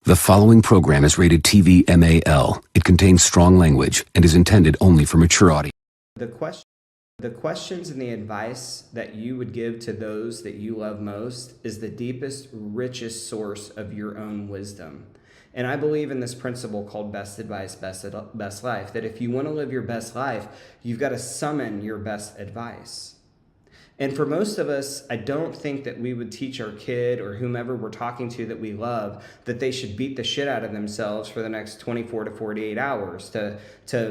The following program is rated TV MAL. It contains strong language and is intended only for mature audience. The questions and the advice that you would give to those that you love most is the deepest, richest source of your own wisdom. And I believe in this principle called best advice, best life, that if you want to live your best life, you've got to summon your best advice. And for most of us, I don't think that we would teach our kid or whomever we're talking to that we love that they should beat the shit out of themselves for the next 24 to 48 hours to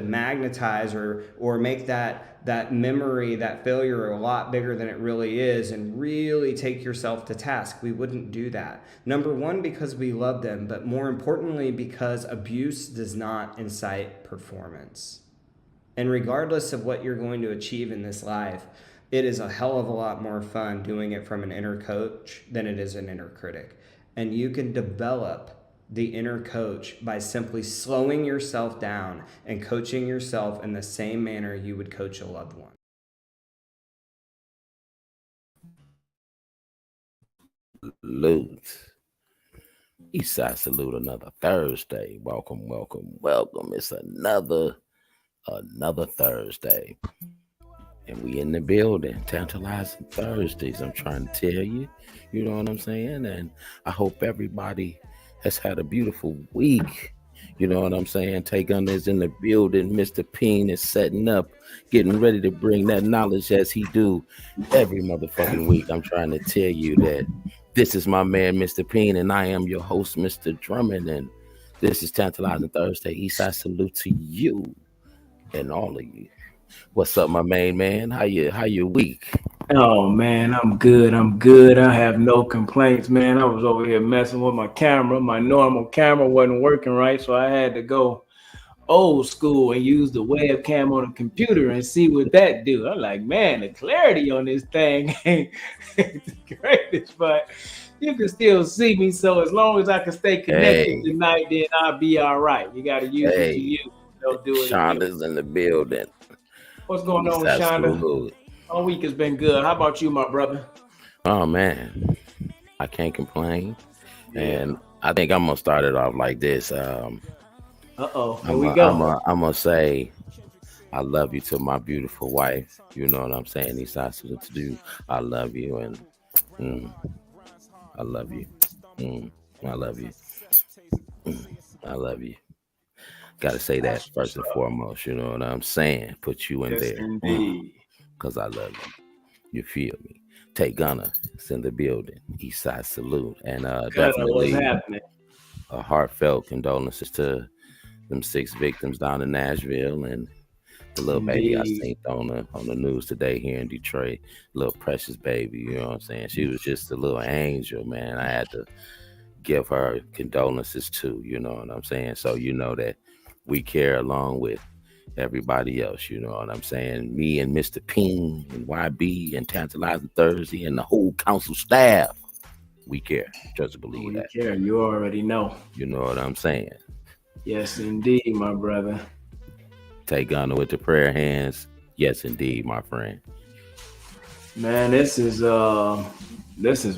magnetize or make that memory, that failure a lot bigger than it really is and really take yourself to task. We wouldn't do that. Number one, because we love them, but more importantly, because abuse does not incite performance. And regardless of what you're going to achieve in this life, it is a hell of a lot more fun doing it from an inner coach than it is an inner critic. And you can develop the inner coach by simply slowing yourself down and coaching yourself in the same manner you would coach a loved one. Salute. Eastside Salute, another Thursday. Welcome. It's another Thursday. And we in the building, tantalizing Thursdays. I'm trying to tell you, you know what I'm saying? And I hope everybody has had a beautiful week. You know what I'm saying? Tay Gunner is in the building. Mr. Peen is setting up, getting ready to bring that knowledge as he do every motherfucking week. I'm trying to tell you that this is my man, Mr. Peen, and I am your host, Mr. Drummond. And this is Tantalizing Thursday. Eastside Salute to you and all of you. What's up, my main man? How your week? Oh man, I'm good. I have no complaints, man. I was over here messing with my camera. My normal camera wasn't working right, so I had to go old school and use the webcam on the computer and see what that do. I'm like, man, the clarity on this thing ain't the greatest, but you can still see me. So as long as I can stay connected tonight, then I'll be all right. You got to use it to use. Don't do it. Shonda's in the building. What's going on, Shonda? All week has been good. How about you, my brother? Oh man, I can't complain. And I think I'm gonna start it off like this. Here we go. I'm gonna say I love you to my beautiful wife. You know what I'm saying? Eastside salute to you. I love you, and I love you. I love you. I love you. Got to say that first and foremost. You know what I'm saying? Put you in Yes, there, indeed. because I love you. You feel me? Take Gunna. It's in the building. Eastside salute, and What's definitely happening? a heartfelt condolences to them 6 victims down in Nashville, and the little baby I Indeed. seen on the news today here in Detroit, little precious baby. You know what I'm saying? She was just a little angel, man. I had to give her condolences too. You know what I'm saying? So you know that we care along with everybody else. You know what I'm saying? Me and Mr. Ping and YB and Tantalizing Thursday and the whole council staff. We care. Just believe We that. care. You already know. You know what I'm saying? Yes, indeed, my brother. Take Gunna with the prayer hands. Yes, indeed, my friend. Man, this is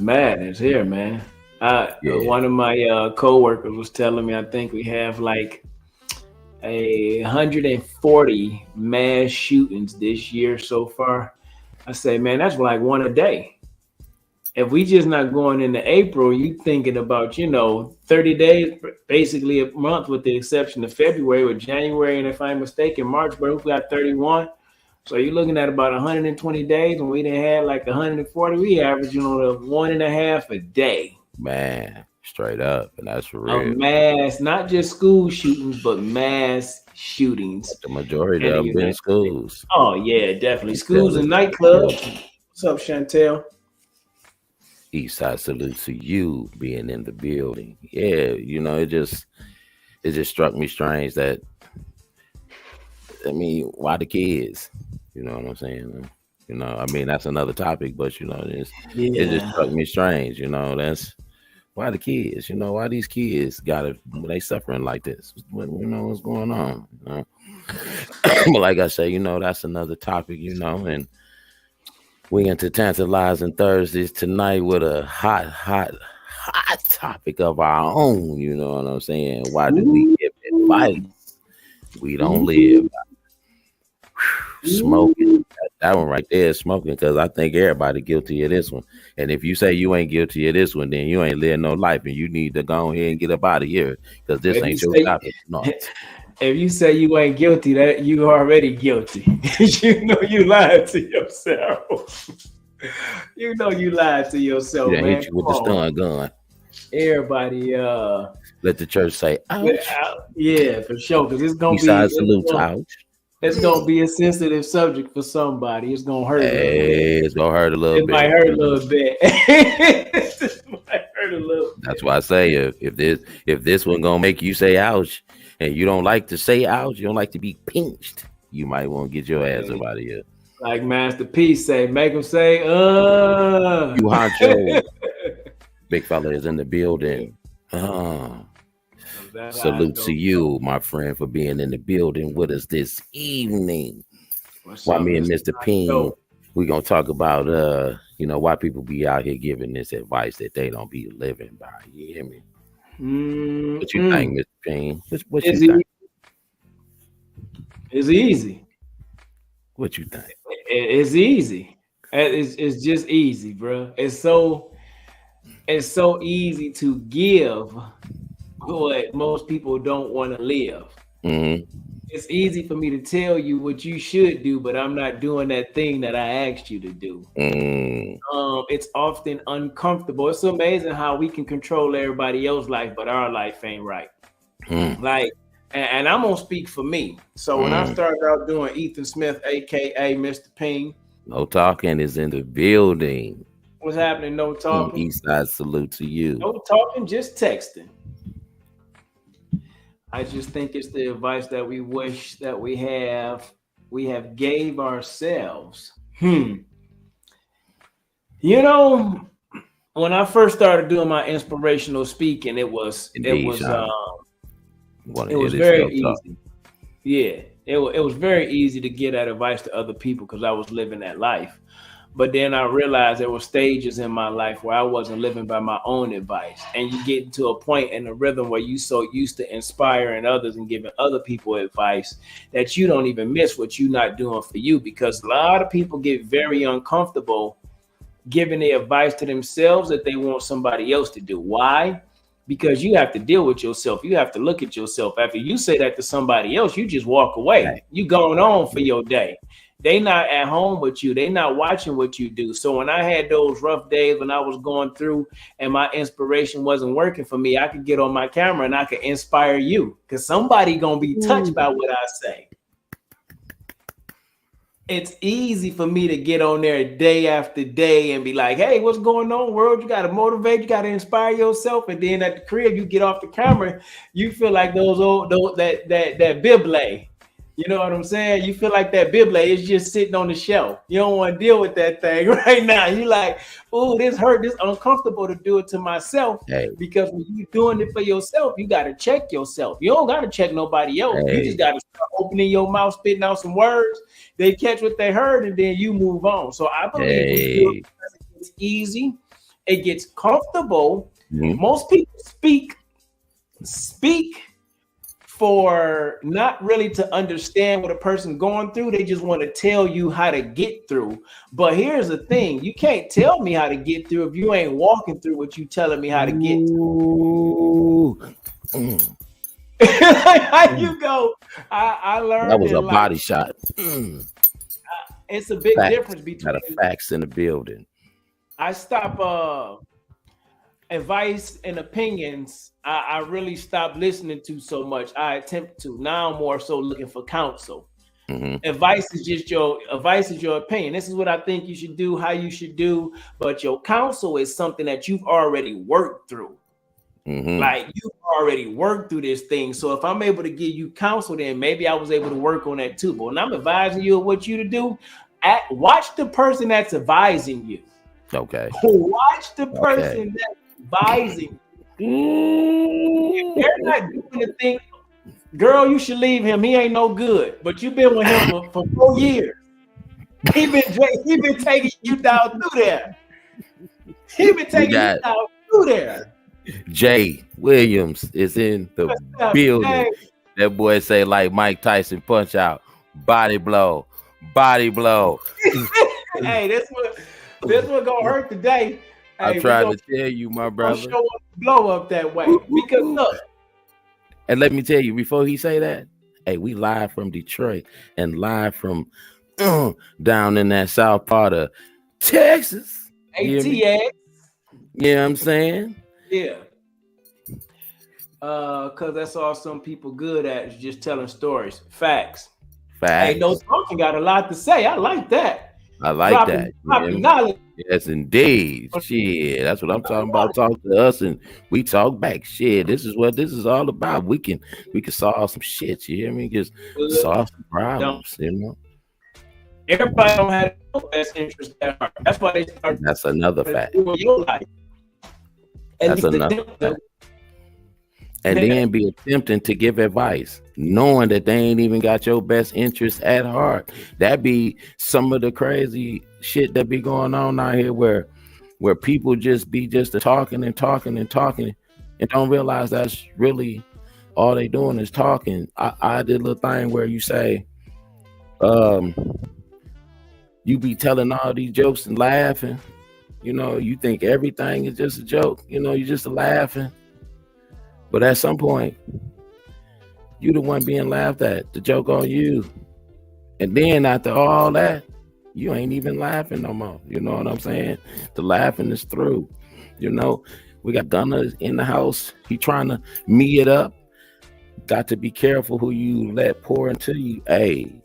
madness here, man. One of my co-workers was telling me I think we have like 140 mass shootings this year so far. I say, man, that's like one a day. If we just not going into April, you thinking about, 30 days, basically a month with the exception of February or January, and if I'm mistaken, March, but we got 31. So you're looking at about 120 days, and we done had like 140. We average, 1.5 a day. Man, straight up, and that's for real. Mass, not just school shootings, but mass shootings. The majority of them in schools. Oh yeah, definitely schools and nightclubs. What's up, Chantel? Eastside salute to you being in the building. Yeah, it just struck me strange that, why the kids? You know what I'm saying? That's another topic, but it just struck me strange. That's why the kids. Why these kids they suffering like this? What's going on? But like I say, that's another topic. And we into Tantalizing Thursdays tonight with a hot topic of our own. You know what I'm saying? Why do we give advice we don't live? Smoking. That one right there is smoking, because I think everybody guilty of this one. And if you say you ain't guilty of this one, then you ain't living no life, and you need to go ahead and get up out of here, because this ain't your topic. No. If you say you ain't guilty, that you already guilty. You lied to yourself. You lied to yourself, man. Hit you with the stun gun. Everybody, let the church say, ouch. Yeah, for sure, because it's gonna ouch. It's gonna be a sensitive subject for somebody. It's gonna hurt. It's gonna hurt a little bit. It might hurt a little bit. It might hurt a little. That's why I say if this one gonna make you say ouch, and you don't like to say ouch, you don't like to be pinched, you might want to get your ass up out of here. Like Master P say, make them say, You honcho. Big fella is in the building. Salute to you, my friend, for being in the building with us this evening. Why me and Mr. Ping, we gonna talk about why people be out here giving this advice that they don't be living by. You hear me? What you think, Mr. Ping? What you think? It's easy. What you think? It's easy. It's just easy, bro. It's so easy to give what most people don't want to live. Mm-hmm. It's easy for me to tell you what you should do, but I'm not doing that thing that I asked you to do. It's often uncomfortable. It's amazing how we can control everybody else's life, but our life ain't right. Like, and I'm gonna speak for me. So when I started out doing Ethan Smith, aka Mr. Ping, No Talking is in the building. What's happening? No talking. Eastside salute to you. No talking, just texting. I just think it's the advice that we wish that we have gave ourselves. When I first started doing my inspirational speaking, it was very easy. Yeah, it was very easy to get that advice to other people because I was living that life. But then I realized there were stages in my life where I wasn't living by my own advice. And you get to a point in the rhythm where you so used to inspiring others and giving other people advice that you don't even miss what you're not doing for you, because a lot of people get very uncomfortable giving the advice to themselves that they want somebody else to do. Why? Because you have to deal with yourself. You have to look at yourself. After you say that to somebody else, you just walk away. You going on for your day. They not at home with you. They not watching what you do. So when I had those rough days when I was going through and my inspiration wasn't working for me, I could get on my camera and I could inspire you, because somebody gonna be touched by what I say. It's easy for me to get on there day after day and be like, hey, what's going on, world? You got to motivate, you got to inspire yourself. And then at the crib, you get off the camera, you feel like that Bible. You know what I'm saying? You feel like that Bible is just sitting on the shelf. You don't want to deal with that thing right now. You like, oh, this hurt. This uncomfortable to do it to myself. Hey. Because when you're doing it for yourself, you got to check yourself. You don't got to check nobody else. Hey. You just got to start opening your mouth, spitting out some words. They catch what they heard, and then you move on. So I believe it's easy. It gets comfortable. Mm-hmm. Most people speak for not really to understand what a person going through. They just want to tell you how to get through. But here's the thing. You can't tell me how to get through if you ain't walking through what you telling me how to get through. How you go? I learned that was a body shot. It's a big difference between facts in the building. I stop advice and opinions. I really stopped listening to so much. I attempt to. Now I'm more so looking for counsel. Mm-hmm. Advice is your opinion. This is what I think you should do, how you should do. But your counsel is something that you've already worked through. Mm-hmm. Like you've already worked through this thing. So if I'm able to give you counsel, then maybe I was able to work on that too. But when I'm advising you what you to do, watch the person that's advising you. Okay. Watch the person that's advising you. If they're not doing the thing, girl, you should leave him. He ain't no good. But you've been with him for 4 years. He been taking you down through there. He been taking you down through there. Jay Williams is in the building. Hey. That boy say like Mike Tyson, punch out, body blow. Hey, this one gonna hurt today. I'm trying to tell you, my brother. Show up, blow up that way. Because look. And let me tell you, before he say that, hey, we live from Detroit and live from down in that south part of Texas. ATX. You know what I'm saying? Yeah. Cause that's all some people good at, is just telling stories. Facts. Hey, no talking got a lot to say. I like that. Dropping knowledge. Yes, indeed. Shit, that's what I'm talking about. Talk to us and we talk back. Shit, this is what this is all about. We can solve some shit. You hear me? Just solve some problems. You know. Everybody don't have the best interest at heart. That's why they start. That's another fact. Your life. That's another fact. And then be attempting to give advice, knowing that they ain't even got your best interest at heart. That be some of the crazy shit that be going on out here where people just be talking and don't realize that's really all they doing is talking. I did a little thing where you say, you be telling all these jokes and laughing. You know, you think everything is just a joke. You know, you just laughing. But at some point, you the one being laughed at, the joke on you. And then after all that, you ain't even laughing no more. You know what I'm saying? The laughing is through. You know, we got Gunna in the house. He trying to me it up. Got to be careful who you let pour into you. Hey,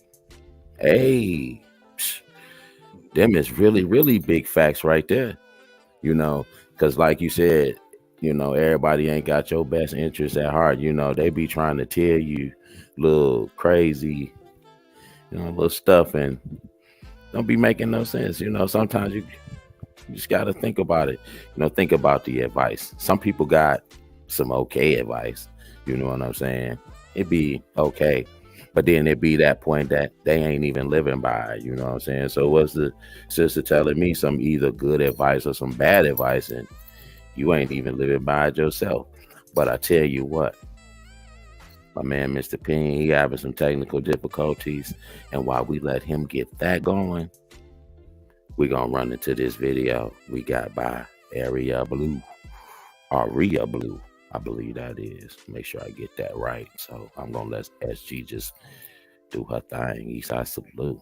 them is really, really big facts right there. You know, because like you said, you know, everybody ain't got your best interest at heart. You know, they be trying to tell you little crazy, you know, little stuff and don't be making no sense. You know, sometimes you just got to think about it. You know, think about the advice. Some people got some okay advice. You know what I'm saying? It be okay. But then it be that point that they ain't even living by it, you know what I'm saying? So what's the sister telling me some either good advice or some bad advice, and you ain't even living by it yourself. But I tell you what, my man Mr. Ping, he having some technical difficulties, and while we let him get that going, we're gonna run into this video we got by Aria Blue, I believe that is. Make sure I get that right. So I'm gonna let SG just do her thing. Eastside salute.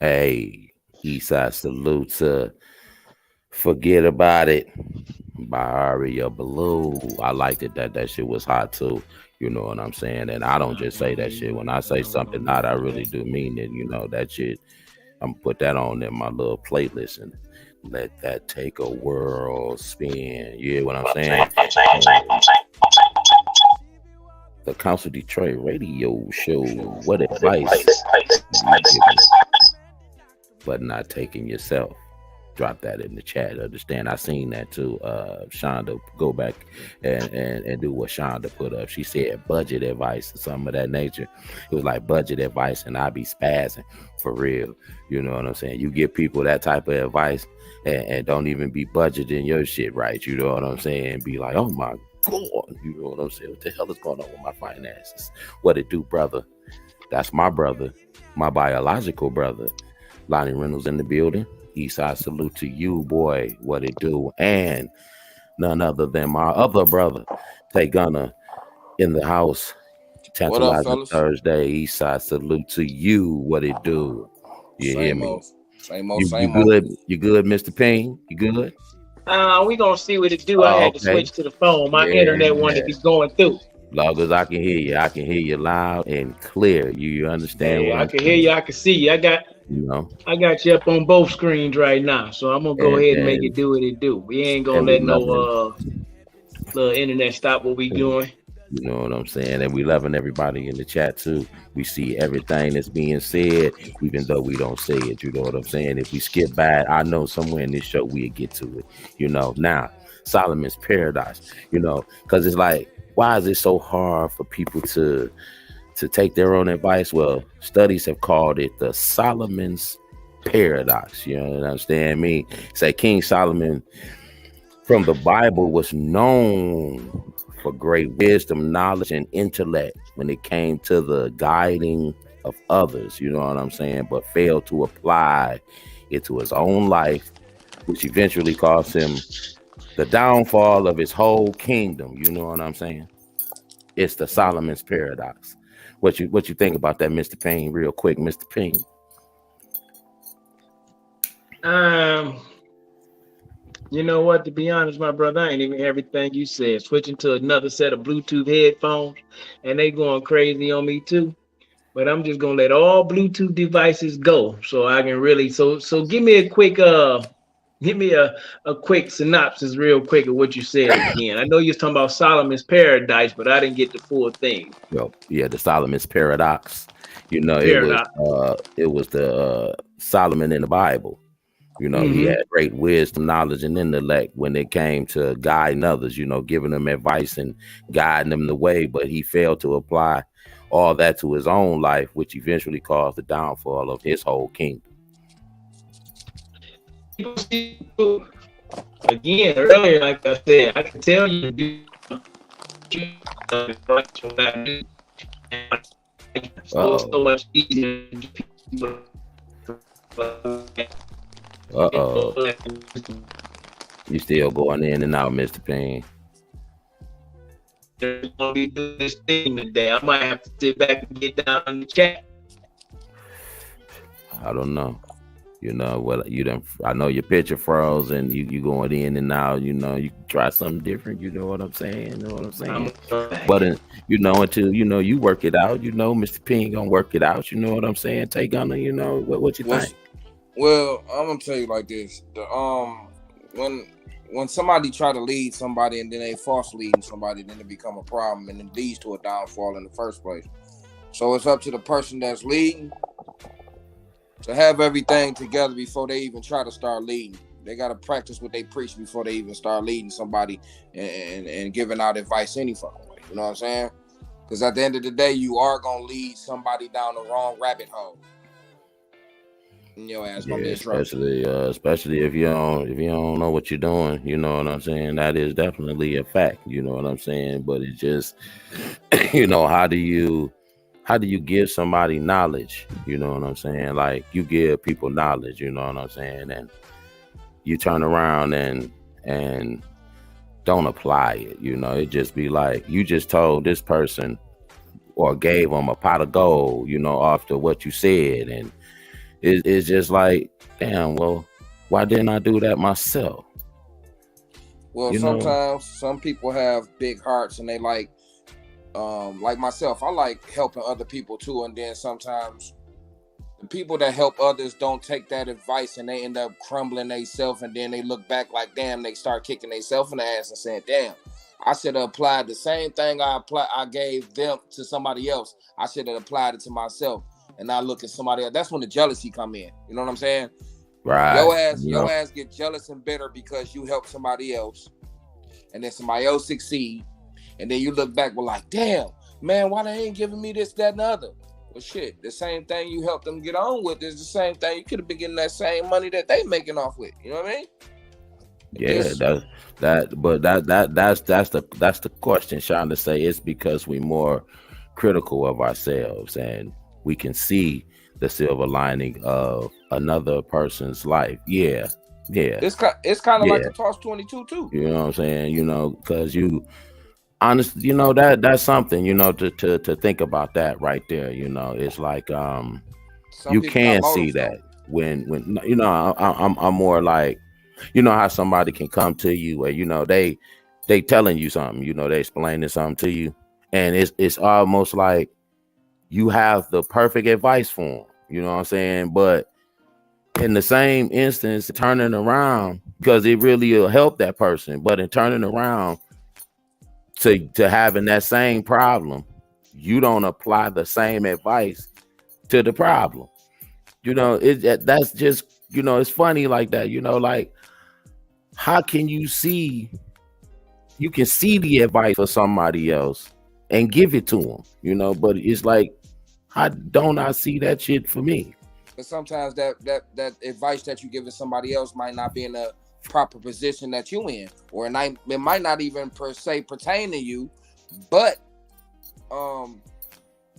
Hey, Eastside salute to Forget About It by Aria Blue. I liked it that shit was hot too. You know what I'm saying? And I don't just say that shit. When I say something hot, I really do mean it. You know, that shit, I'm gonna put that on in my little playlist and let that take a world spin. You hear what I'm saying? The Council Detroit radio show. What advice you give but not taking yourself? Drop that in the chat. Understand? I seen that too. Shonda, go back and do what Shonda put up. She said budget advice or something of that nature. It was like budget advice, and I be spazzing for real. You know what I'm saying? You give people that type of advice and don't even be budgeting your shit right. You know what I'm saying? Be like, oh my God, you know what I'm saying? What the hell is going on with my finances? What it do, brother? That's my brother, my biological brother. Lonnie Reynolds in the building. Eastside salute to you, boy. What it do? And none other than my other brother, Tay Gunner, in the house. Tantalizing Thursday. Eastside salute to you. What it do? You hear me? Same old. You good, Mr. Payne? You good? We gonna see what it do. I had to switch to the phone. My internet wanted to be going through. Long as I can hear you, I can hear you loud and clear. You understand? Yeah, I can hear you. I can see you. I got you up on both screens right now. So I'm gonna go ahead and make it do what it do. We ain't gonna let no little internet stop what we doing. You know what I'm saying? And we loving everybody in the chat too. We see everything that's being said, even though we don't say it. You know what I'm saying? If we skip by it, I know somewhere in this show we'll get to it. You know, now Solomon's Paradox. You know, because it's like, why is it so hard for people to take their own advice? Well, studies have called it the Solomon's Paradox. You know what I'm saying? Me say King Solomon from the Bible was known for great wisdom, knowledge, and intellect when it came to the guiding of others, you know what I'm saying, but failed to apply it to his own life, which eventually caused him the downfall of his whole kingdom. You know what I'm saying? It's the Solomon's Paradox. What you think about that, Mr. Payne, real quick, Mr. Payne? You know what? To be honest, my brother, I ain't even hear everything you said. Switching to another set of Bluetooth headphones, and they going crazy on me too. But I'm just gonna let all Bluetooth devices go, so I can really. So give me a quick quick synopsis, real quick, of what you said again. I know you're talking about Solomon's Paradise, but I didn't get the full thing. Well, yeah, the Solomon's Paradox. You know, Paradox. it was the Solomon in the Bible. You know, he had great wisdom, knowledge, and intellect when it came to guiding others, you know, giving them advice and guiding them the way, but he failed to apply all that to his own life, which eventually caused the downfall of his whole kingdom. Again, earlier, like I said, I can tell you so much easier. You still going in and out, Mr. Payne. There's gonna be doing this thing today. I might have to sit back and get down in the chat. I don't know. You know what? I know your picture froze, and you going in and out. You know, you try something different. You know what I'm saying? You know what I'm saying? But you know, until you know you work it out. You know, Mr. Payne gonna work it out. You know what I'm saying? Take on it. You know what you think? Well, I'm gonna tell you like this: when somebody try to lead somebody and then they false leading somebody, then it become a problem and it leads to a downfall in the first place. So it's up to the person that's leading to have everything together before they even try to start leading. They got to practice what they preach before they even start leading somebody and giving out advice any fucking way. You know what I'm saying? Because at the end of the day, you are gonna lead somebody down the wrong rabbit hole. And your ass gonna be in trouble. Especially if you don't know what you're doing. You know what I'm saying? That is definitely a fact. You know what I'm saying? But it just, you know, how do you give somebody knowledge? You know what I'm saying? Like, you give people knowledge, you know what I'm saying? And you turn around and don't apply it. You know, it just be like, you just told this person or gave them a pot of gold, you know, after what you said. And it's just like, damn, well, why didn't I do that myself? Well, sometimes some people have big hearts and they like myself, I like helping other people too. And then sometimes the people that help others don't take that advice and they end up crumbling themselves. And then they look back like, damn, they start kicking themselves in the ass and saying, damn, I should have applied the same thing I gave them to somebody else. I should have applied it to myself. And I look at somebody else. That's when the jealousy come in. You know what I'm saying? Right. Your ass get jealous and bitter because you help somebody else, and then somebody else succeed, and then you look back, well, like, damn, man, why they ain't giving me this, that, and the other? Well, shit, the same thing you helped them get on with is the same thing. You could have been getting that same money that they making off with. You know what I mean? Yeah, that's the question. Trying to say it's because we're more critical of ourselves and we can see the silver lining of another person's life. Yeah. It's kind of like the Toss 22 too. You know what I'm saying? You know, because you honestly, you know, that's something, you know, to think about that right there. You know, it's like you can see that when you know, I'm more like, you know how somebody can come to you where, you know, they telling you something, you know, they explaining something to you, and it's almost like you have the perfect advice for them, you know what I'm saying? But in the same instance, turning around, because it really will help that person, but in turning around to having that same problem, you don't apply the same advice to the problem. You know, that's just, you know, it's funny like that. You know, like, how can you see the advice for somebody else and give it to them, you know, but it's like, how don't I see that shit for me? But sometimes that advice that you give to somebody else might not be in a proper position that you in, or it might not even per se pertain to you. But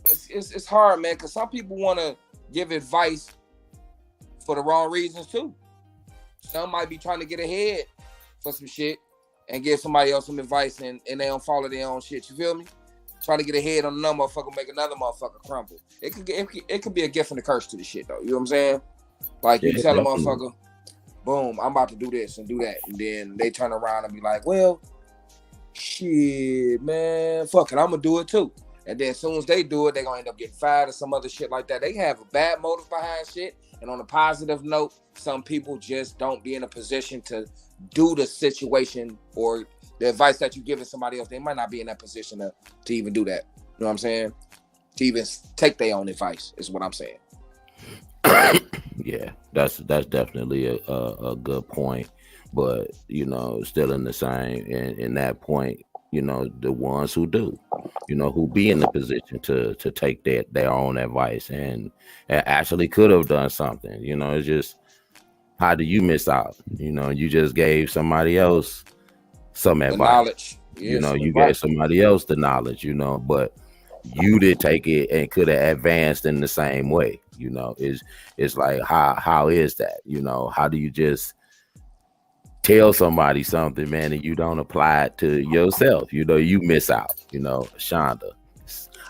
it's hard, man, because some people want to give advice for the wrong reasons too. Some might be trying to get ahead for some shit and give somebody else some advice, and they don't follow their own shit. You feel me? Trying to get ahead on another motherfucker, make another motherfucker crumble. It could be a gift and a curse to the shit, though. You know what I'm saying? Like, you tell a motherfucker, boom, I'm about to do this and do that, and then they turn around and be like, well, shit, man, fuck it, I'm gonna do it too. And then as soon as they do it, they're gonna end up getting fired or some other shit like that. They have a bad motive behind shit. And on a positive note, some people just don't be in a position to do the situation or the advice that you give to somebody else. They might not be in that position to even do that. You know what I'm saying? To even take their own advice is what I'm saying. Yeah, that's definitely a good point. But, you know, still in the same, in that point, you know, the ones who do, you know, who be in the position to take their own advice and actually could have done something, you know, it's just, how do you miss out? You know, you just gave somebody else some advice. The knowledge. Yes, you know, you gave somebody else the knowledge, you know, but you did take it and could have advanced in the same way. You know, it's like, how is that? You know, how do you just tell somebody something, man, and you don't apply it to yourself? You know, you miss out. You know, Shonda,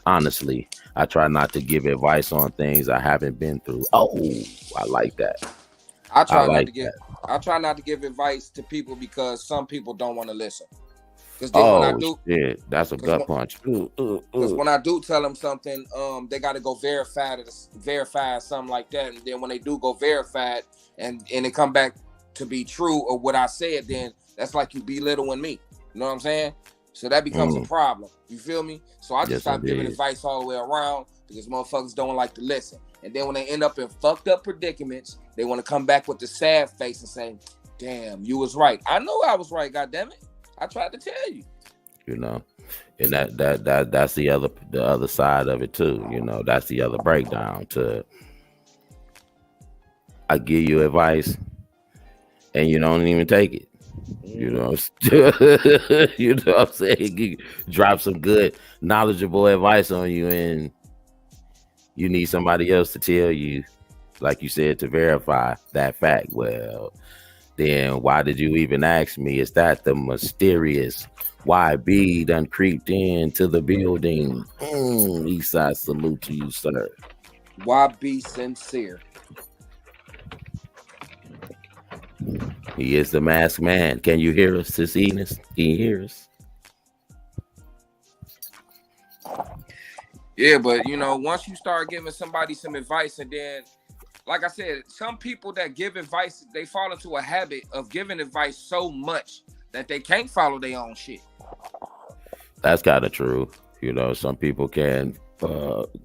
honestly, I try not to give advice on things I haven't been through. Oh, I like that. I try not to give advice to people because some people don't want to listen. When I do, shit, that's a gut punch. Because when I do tell them something, they got to go verify something like that, and then when they do go verify it, and it come back to be true or what I said, then that's like you belittling me. You know what I'm saying? So that becomes a problem. You feel me? So I just stop giving advice all the way around because motherfuckers don't like to listen. And then when they end up in fucked up predicaments, they want to come back with the sad face and say, damn, you was right. I know I was right, goddammit. I tried to tell you. You know, and that's the other side of it too. You know, that's the other breakdown to, I give you advice and you don't even take it. You know, you know what I'm saying? You drop some good, knowledgeable advice on you, and you need somebody else to tell you, like you said, to verify that fact. Well, then why did you even ask me? Is that the mysterious YB done creeped into the building? Eastside salute to you, sir. YB sincere. He is the masked man. Can you hear us this evening? Can you hear us? Yeah, but you know, once you start giving somebody some advice, and then, like I said, some people that give advice, they fall into a habit of giving advice so much that they can't follow their own shit. That's kind of true. You know, some people can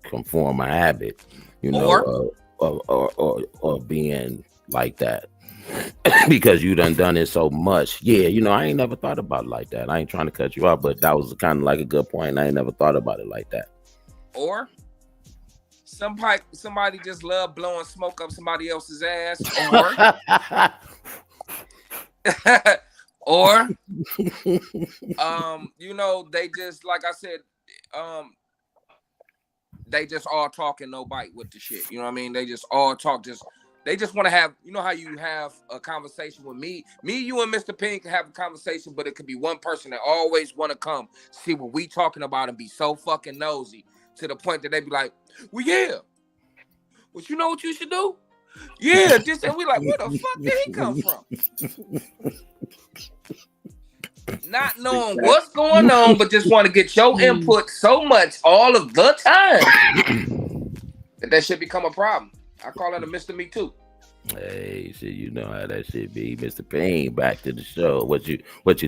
conform a habit, you know, or being like that. Because you done it so much. Yeah, you know, I ain't never thought about it like that. I ain't trying to cut you off, but that was kind of like a good point. I ain't never thought about it like that. Or somebody just love blowing smoke up somebody else's ass, or you know, they just, like I said, they just all talk and no bite with the shit. You know what I mean? They just all talk, they just want to have, you know how you have a conversation with me, you and Mr. Pink have a conversation, but it could be one person that always want to come see what we talking about and be so fucking nosy to the point that they be like, well, yeah, but you know what you should do? Yeah, this, and we like, where the fuck did he come from? Not knowing what's going on, but just want to get your input so much all of the time that should become a problem. I call it a Mr. Me Too. Hey, shit, you know how that shit be. Mr. Payne, back to the show. What you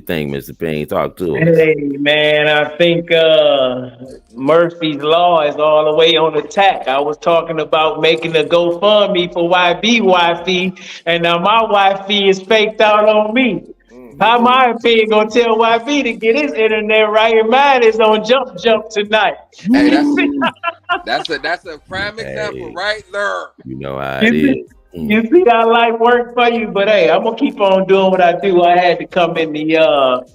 think, Mr. Payne? Talk to us. Hey man, I think Murphy's Law is all the way on attack. I was talking about making a GoFundMe for YB wifey, and now my wifey is faked out on me. How my opinion gonna tell YB to get his internet right, and mine is on jump tonight. Hey, that's a prime example right there. You know how it is. You see how life worked for you, but hey, I'm gonna keep on doing what I do. I had to come in the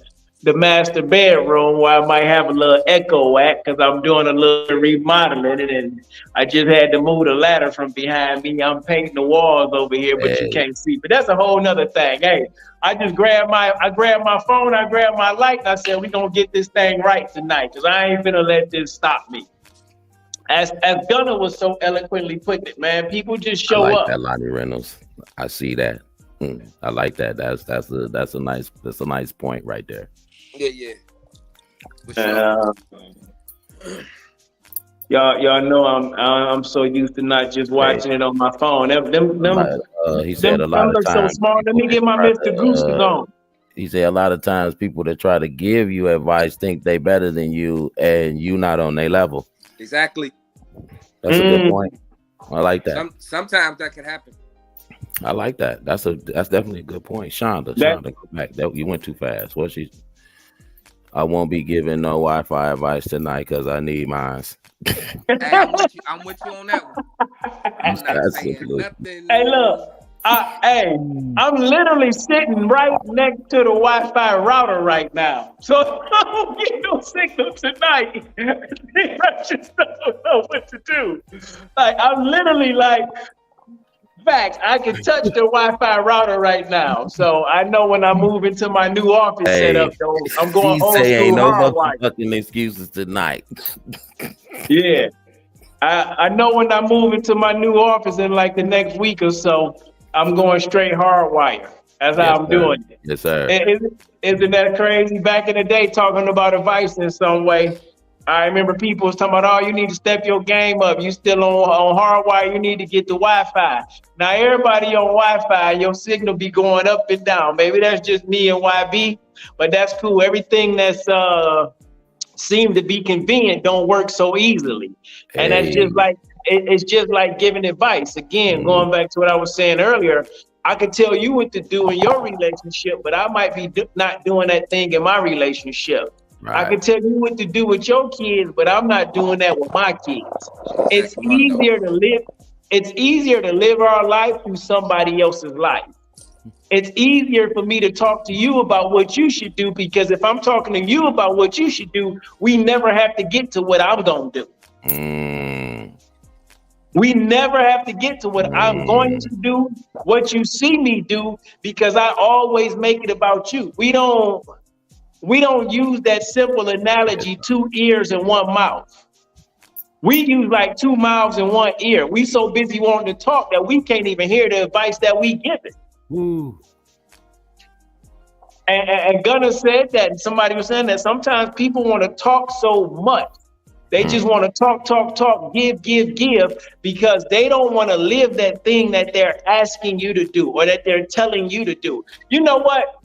master bedroom where I might have a little echo at because I'm doing a little remodeling, and I just had to move the ladder from behind me. I'm painting the walls over here, but you can't see. But that's a whole nother thing. Hey, I grabbed my phone, I grabbed my light, and I said, we're gonna get this thing right tonight because I ain't gonna let this stop me. As Gunner was so eloquently putting it, man, people just show up. I like that, Lonnie Reynolds. I see that. I like that. That's a nice point right there. Yeah. Sure. Y'all know I'm so used to not just watching it on my phone. He said a lot of times. So smart. Let me get my Mr. Goose on. He said a lot of times people that try to give you advice think they better than you, and you not on their level. Exactly. That's a good point. I like that. Sometimes that can happen. I like that. That's definitely a good point. Shonda, go back. You went too fast. I won't be giving no Wi-Fi advice tonight because I need mine. Hey, I'm with you on that one. I'm not saying nothing. Hey, look. I'm literally sitting right next to the Wi-Fi router right now. So I don't get no signal tonight. I just don't know what to do. Like, I'm literally like, facts, I can touch the Wi-Fi router right now. So I know when I move into my new office setup, though, I'm going old school ain't no hardwired. fucking excuses tonight. Yeah. I know when I move into my new office in like the next week or so, I'm going straight hardwire. That's how I'm doing it. Yes, sir. Isn't that crazy? Back in the day, talking about advice in some way, I remember people was talking about, oh, you need to step your game up. You still on hardwire, you need to get the Wi-Fi. Now, everybody on Wi-Fi, your signal be going up and down. Maybe that's just me and YB, but that's cool. Everything that's seemed to be convenient don't work so easily. And that's just like, it's just like giving advice. Again, going back to what I was saying earlier, I could tell you what to do in your relationship, but I might be not doing that thing in my relationship. Right. I can tell you what to do with your kids, but I'm not doing that with my kids. It's easier to live our life through somebody else's life. It's easier for me to talk to you about what you should do, because if I'm talking to you about what you should do, we never have to get to what I'm going to do. We never have to get to what I'm going to do, what you see me do, because I always make it about you. We don't use that simple analogy, 2 ears and 1 mouth. We use like 2 mouths and 1 ear. We so busy wanting to talk that we can't even hear the advice that we give it. And Gunner said that, and somebody was saying that sometimes people want to talk so much. They just want to talk, give, because they don't want to live that thing that they're asking you to do or that they're telling you to do. You know what?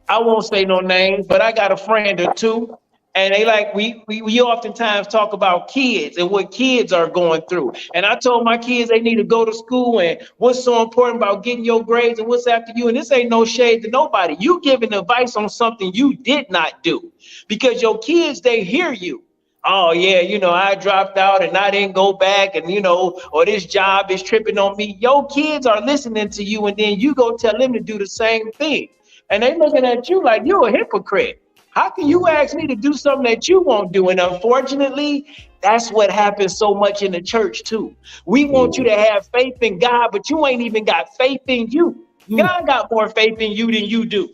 I won't say no names, but I got a friend or two, and they like, we oftentimes talk about kids and what kids are going through. And I told my kids they need to go to school and what's so important about getting your grades and what's after you. And this ain't no shade to nobody. You giving advice on something you did not do, because your kids, they hear you. Oh yeah, I dropped out and I didn't go back, and or this job is tripping on me. Your kids are listening to you, and then you go tell them to do the same thing. And they looking at you like you're a hypocrite. How can you ask me to do something that you won't do? And unfortunately, that's what happens so much in the church too. We want you to have faith in God, but you ain't even got faith in you. God got more faith in you than you do.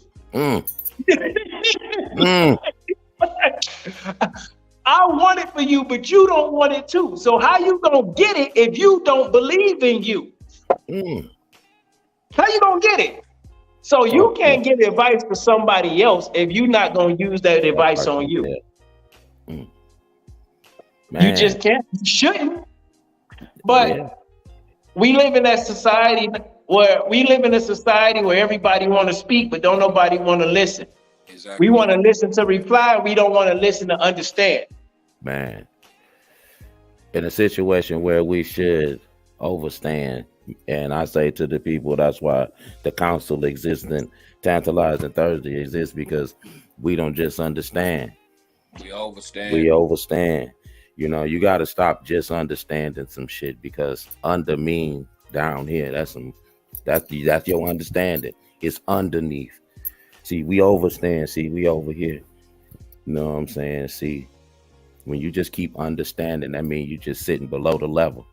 I want it for you, but you don't want it too. So how you gonna get it if you don't believe in you? How you gonna get it? So you can't give advice for somebody else if you're not gonna use that advice on you. You just can't. You shouldn't. But we live in that society where everybody want to speak, but don't nobody want to listen. Exactly. We want to listen to reply. We don't want to listen to understand. Man, in a situation where we should overstand, and I say to the people, that's why the council exists and Tantalizing Thursday exists, because we don't just understand. We overstand. We overstand. You know, you got to stop just understanding some shit, because under mean down here, that's your understanding. It's underneath. See, we overstand. See, we over here. You know what I'm saying? See, when you just keep understanding, that means you're just sitting below the level.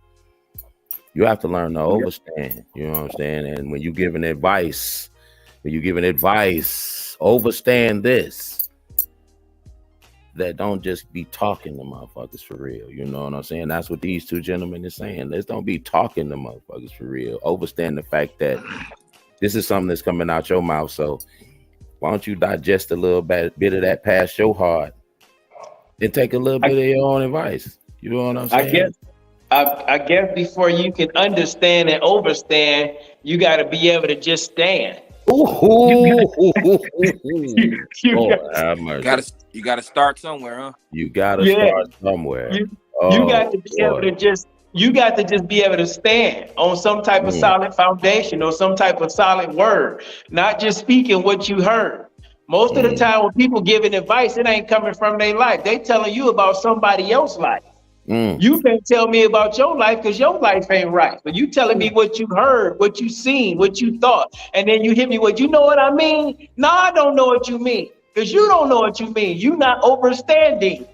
You have to learn to overstand. You know what I'm saying? And when you're giving advice, overstand this. That don't just be talking to motherfuckers for real. You know what I'm saying? That's what these two gentlemen are saying. Let's don't be talking to motherfuckers for real. Overstand the fact that this is something that's coming out your mouth. So why don't you digest a little bit of that past your heart and take a little bit of your own advice? You know what I'm saying? I guess before you can understand and overstand, you got to be able to just stand. You gotta start somewhere, huh? You gotta start somewhere. You got to be able to just be able to stand on some type of solid foundation or some type of solid word, not just speaking what you heard. Most of the time when people giving advice, it ain't coming from their life. They telling you about somebody else's life. You can't tell me about your life because your life ain't right. But you telling me what you heard, what you seen, what you thought. And then you hit me with, you know what I mean? No, I don't know what you mean. Because you don't know what you mean. You not overstanding.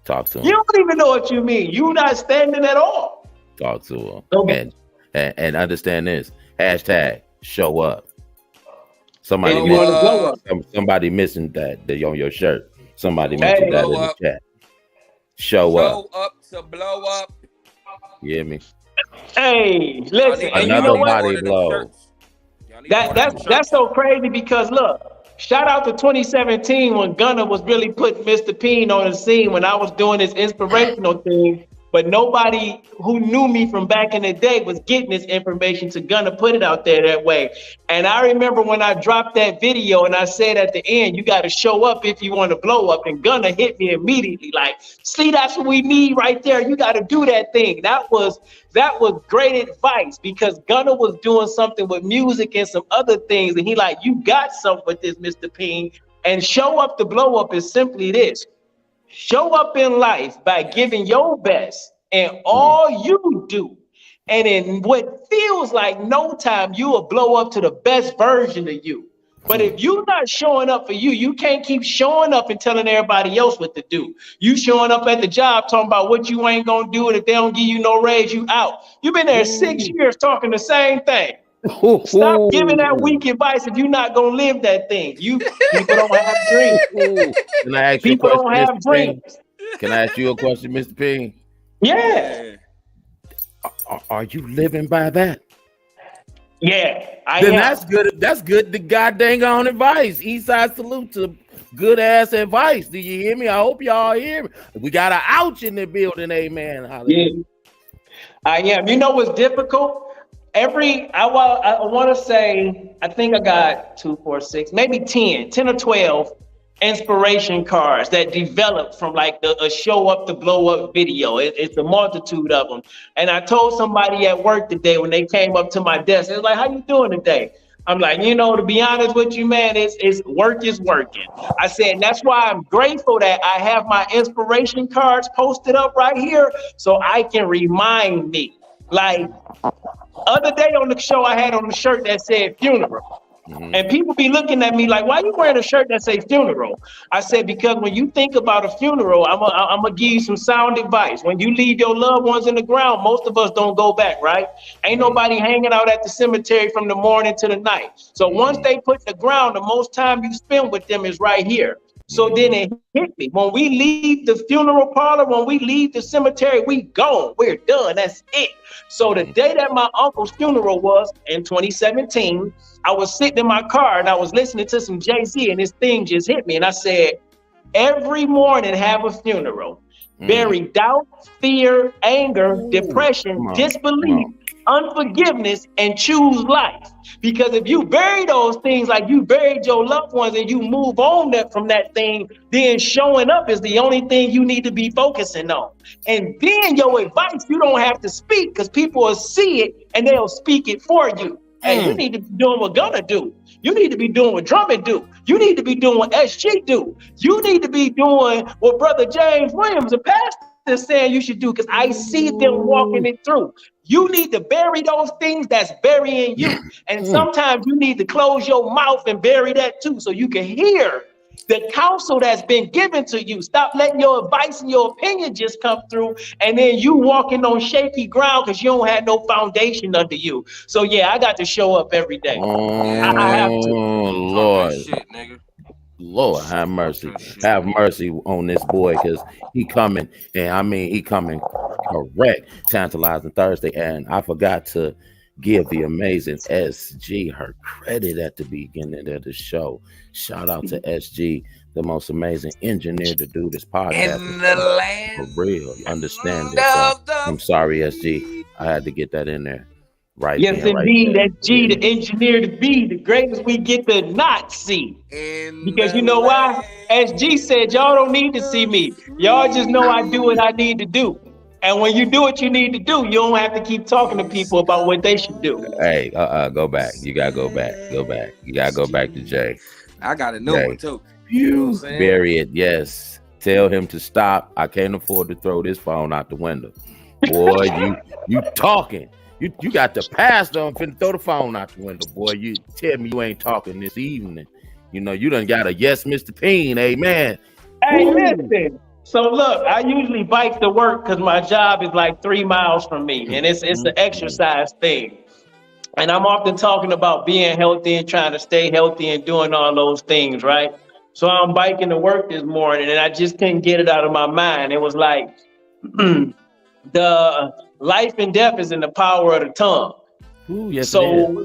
Talk to him. You don't even know what you mean. You not standing at all. Talk to him. Okay. And understand this. Hashtag show up. Somebody missing that on your shirt. Somebody mentioned that in the chat. Show up to blow up. You hear me? Hey, listen. Another body blow. That's so crazy because look, shout out to 2017 when Gunna was really putting Mr. Peen on the scene when I was doing this inspirational thing. But nobody who knew me from back in the day was getting this information to Gunna put it out there that way. And I remember when I dropped that video and I said at the end, you got to show up if you want to blow up. And Gunna hit me immediately like, see, that's what we need right there. You got to do that thing. That was great advice because Gunna was doing something with music and some other things. And he like, you got something with this, Mr. Peen. And show up to blow up is simply this. Show up in life by giving your best and all you do. And in what feels like no time, you will blow up to the best version of you. But if you're not showing up for you, you can't keep showing up and telling everybody else what to do. You showing up at the job talking about what you ain't going to do. And if they don't give you no raise, you out. You've been there 6 years talking the same thing. Stop giving that weak advice if you're not gonna live that thing. People don't have dreams. Can I ask people you a question, don't have dreams. Can I ask you a question, Mr. P? Yeah. Are you living by that? Yeah, I am. That's good. That's good. The goddamn on advice. Eastside salute to good ass advice. Do you hear me? I hope y'all hear me. We got an ouch in the building. Amen. Hallelujah. Yeah, I am. You know what's difficult? I want to say, I think I got 2, 4, 6, maybe 10 or 12 inspiration cards that developed from like a show up to blow up video. It's a multitude of them. And I told somebody at work today when they came up to my desk, they was like, how you doing today? I'm like, to be honest with you, man, it's work is working. I said, and that's why I'm grateful that I have my inspiration cards posted up right here so I can remind me. Like, other day on the show, I had on the shirt that said funeral. And people be looking at me like, why you wearing a shirt that say funeral? I said, because when you think about a funeral, I'm going to give you some sound advice. When you leave your loved ones in the ground, most of us don't go back, right? Ain't nobody hanging out at the cemetery from the morning to the night. So once they put in the ground, the most time you spend with them is right here. So then it hit me. When we leave the funeral parlor, when we leave the cemetery, we gone. We're done. That's it. So the day that my uncle's funeral was in 2017, I was sitting in my car and I was listening to some Jay-Z and this thing just hit me. And I said, every morning have a funeral. Bury doubt, fear, anger, depression, disbelief. unforgiveness and choose life. Because if you bury those things like you buried your loved ones and you move on from that thing, then showing up is the only thing you need to be focusing on. And then your advice, you don't have to speak because people will see it and they'll speak it for you. And you need to be doing what Gunna do. You need to be doing what Drummond do. You need to be doing what SG do. You need to be doing what Brother James Williams, a pastor, is saying you should do, because I see them walking it through. You need to bury those things that's burying you. And sometimes you need to close your mouth and bury that too, so you can hear the counsel that's been given to you. Stop letting your advice and your opinion just come through, and then you walking on shaky ground because you don't have no foundation under you. So yeah, I got to show up every day. I have to. Lord. Shit, nigga. Lord, have mercy. Have mercy on this boy, because he coming, and I mean he coming correct, tantalizing Thursday. And I forgot to give the amazing SG her credit at the beginning of the show. Shout out to SG, the most amazing engineer to do this podcast. In the land for real, understand it. So, I'm sorry, SG. I had to get that in there. Right. Yes, there, indeed. right That's G, the engineer to be the greatest we get to not see. Because you know why? SG said, y'all don't need to see me. Y'all just know I do what I need to do. And when you do what you need to do, you don't have to keep talking to people about what they should do. Hey, go back. You gotta go back. Go back. You gotta go back to Jay. I got a new one too. You bury it. Yes. Tell him to stop. I can't afford to throw this phone out the window. Boy, you talking. You got the pastor on finna throw the phone out the window, boy. You tell me you ain't talking this evening. You know, you done got a yes, Mr. Peen, amen. Hey, listen. So look, I usually bike to work because my job is like 3 miles from me, and it's an exercise thing. And I'm often talking about being healthy and trying to stay healthy and doing all those things, right? So I'm biking to work this morning, and I just couldn't get it out of my mind. It was like, the life and death is in the power of the tongue. Ooh, yes, so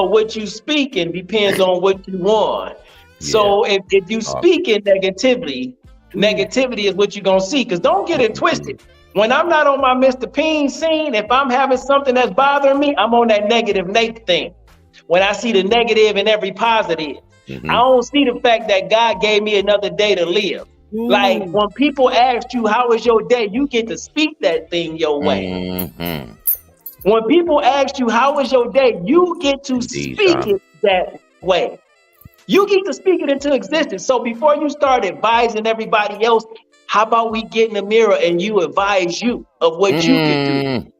what you speaking depends on what you want. Yeah. So if you speak in negativity is what you're gonna see. Because don't get it twisted. When I'm not on my Mr. Peen scene, if I'm having something that's bothering me, I'm on that negative Nate thing. When I see the negative in every positive, I don't see the fact that God gave me another day to live. Like when people ask you, how was your day? You get to speak that thing your way. When people ask you, how was your day? You get to speak it that way. You get to speak it into existence. So before you start advising everybody else, how about we get in the mirror and you advise you of what you can do?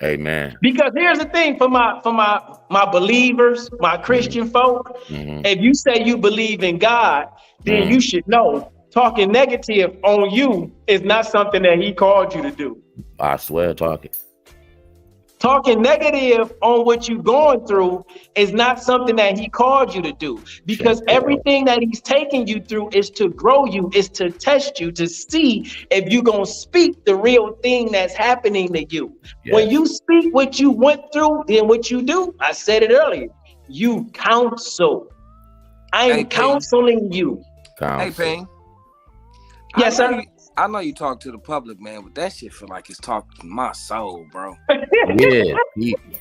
Amen. Because here's the thing for my believers, my Christian folk, if you say you believe in God, then you should know talking negative on you is not something that he called you to do. I swear, Talking negative on what you're going through is not something that he called you to do, because everything that he's taking you through is to grow you, is to test you, to see if you're going to speak the real thing that's happening to you. Yes. When you speak what you went through, then what you do, I said it earlier, you counsel. I'm counseling you. Hey, Payne. Yes, sir. I know you talk to the public, man, but that shit feel like it's talking to my soul, bro. Yeah,